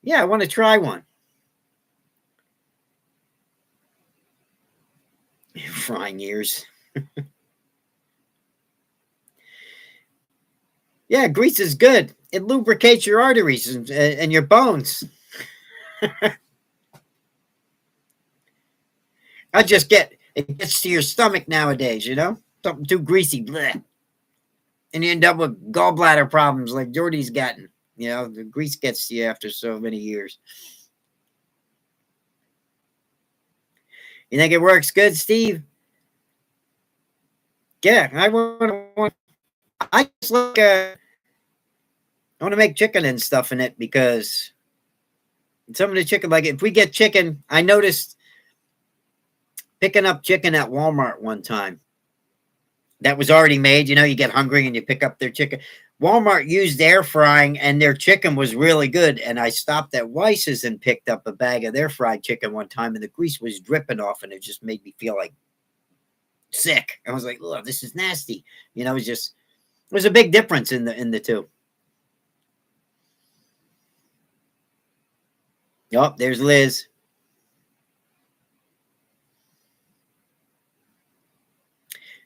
Yeah, I want to try one. Frying ears. Yeah, grease is good. It lubricates your arteries and your bones. It gets to your stomach nowadays, you know? Something too greasy. Bleh. And you end up with gallbladder problems like Jordy's gotten. You know, the grease gets to you after so many years. You think it works good, Steve? Yeah, I want to make chicken and stuff in it because some of the chicken, like if we get chicken, I noticed picking up chicken at Walmart one time that was already made. You know, you get hungry and you pick up their chicken. Walmart used air frying and their chicken was really good. And I stopped at Weiss's and picked up a bag of their fried chicken one time and the grease was dripping off and it just made me feel like sick. I was like, oh, this is nasty. You know, it was a big difference in the two. Oh, there's Liz.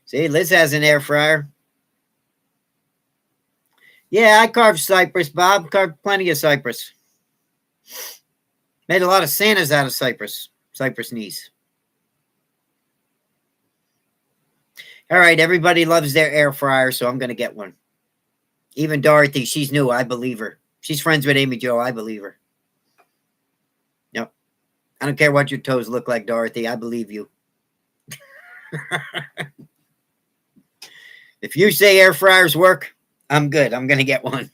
See, Liz has an air fryer. Yeah, I carved cypress, Bob. Carved plenty of cypress. Made a lot of Santas out of cypress knees. All right, everybody loves their air fryer, so I'm going to get one. Even Dorothy, she's new. I believe her. She's friends with Amy Jo. I believe her. Yep. I don't care what your toes look like, Dorothy. I believe you. If you say air fryers work, I'm good. I'm going to get one.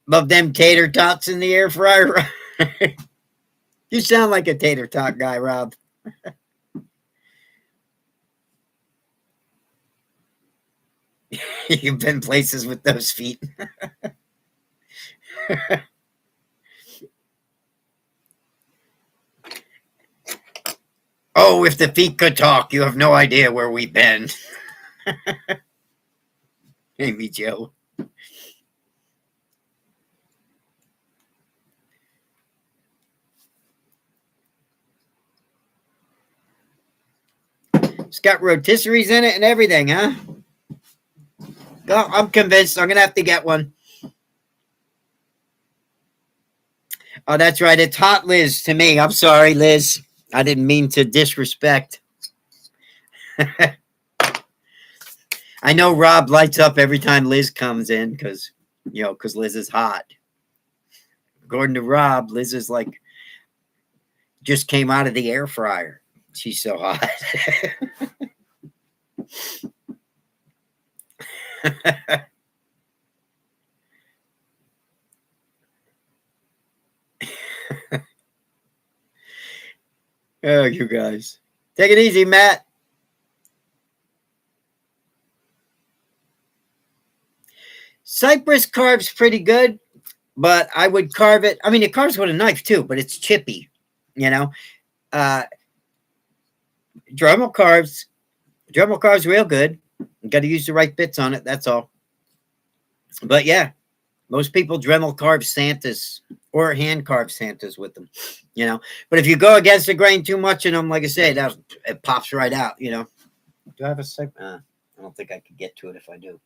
Love them tater tots in the air fryer. You sound like a tater tot guy, Rob. You've been places with those feet. Oh, if the feet could talk, you have no idea where we've been. Amy Joe. It's got rotisseries in it and everything, huh? Oh, I'm convinced I'm going to have to get one. Oh, that's right. It's hot Liz to me. I'm sorry, Liz. I didn't mean to disrespect. I know Rob lights up every time Liz comes in because Liz is hot. According to Rob, Liz is like just came out of the air fryer. She's so hot. Oh, you guys. Take it easy, Matt. Cypress carves pretty good, but I would carve it. I mean, it carves with a knife too, but it's chippy, you know. Uh, Dremel carves real good. You got to use the right bits on it. That's all. But yeah, most people Dremel carve Santas or hand carve Santas with them, you know. But if you go against the grain too much in them, like I said, it pops right out, you know. Do I have a cypress? I don't think I could get to it if I do.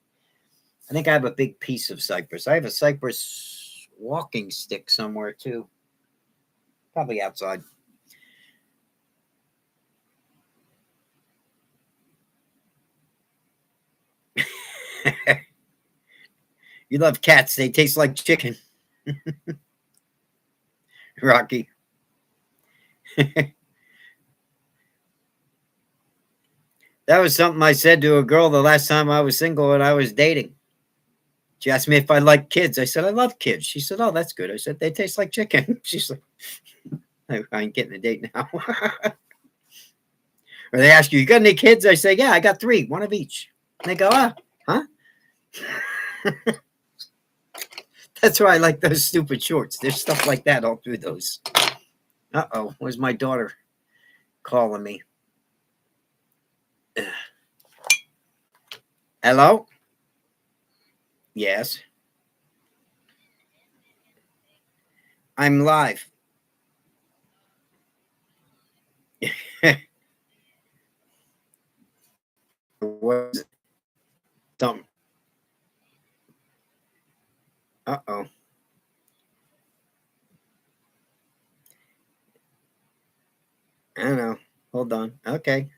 I think I have a big piece of cypress. I have a cypress walking stick somewhere too. Probably outside. You love cats. They taste like chicken. Rocky. That was something I said to a girl the last time I was single and I was dating. She asked me if I like kids. I said, I love kids. She said, oh, that's good. I said, they taste like chicken. She's like, I ain't getting a date now. Or they ask you got any kids? I say, yeah, I got 3, one of each. And they go, huh? That's why I like those stupid shorts. There's stuff like that all through those. Uh-oh, where's my daughter calling me? Hello? Yes. I'm live. What is it? Something. Uh-oh. I don't know. Hold on. Okay.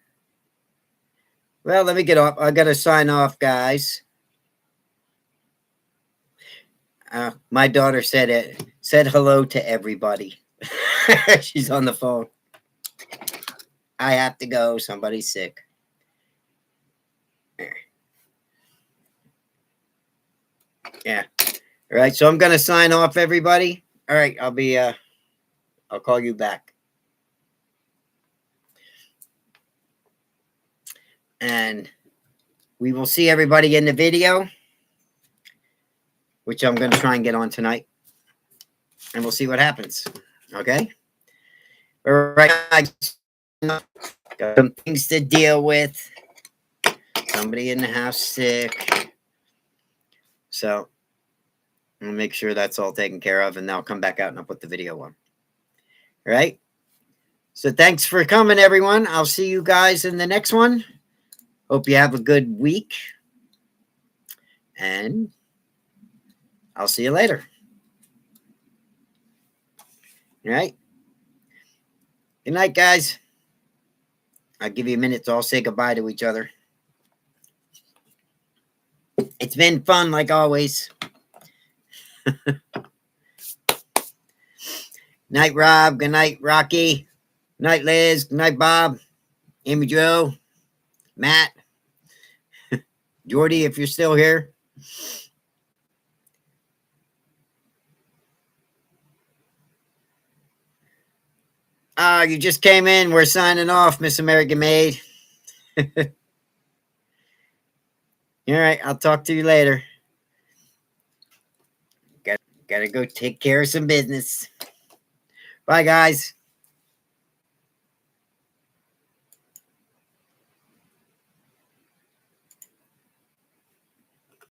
Well, let me get off. I got to sign off, guys. My daughter said hello to everybody. She's on the phone. I have to go. Somebody's sick. Yeah. All right. So I'm going to sign off, everybody. All right. I'll call you back. And we will see everybody in the video, which I'm going to try and get on tonight. And we'll see what happens. Okay. All right. Got some things to deal with. Somebody in the house sick. So I'll make sure that's all taken care of, and then I'll come back out and I'll put the video on. All right. So thanks for coming, everyone. I'll see you guys in the next one. Hope you have a good week. And I'll see you later. All right. Good night, guys. I'll give you a minute to all say goodbye to each other. It's been fun, like always. Night, Rob. Good night, Rocky. Good night, Liz. Good night, Bob. Amy Joe. Matt. Jordy, if you're still here. You just came in. We're signing off, Miss American Maid. All right, I'll talk to you later. Gotta go take care of some business. Bye, guys.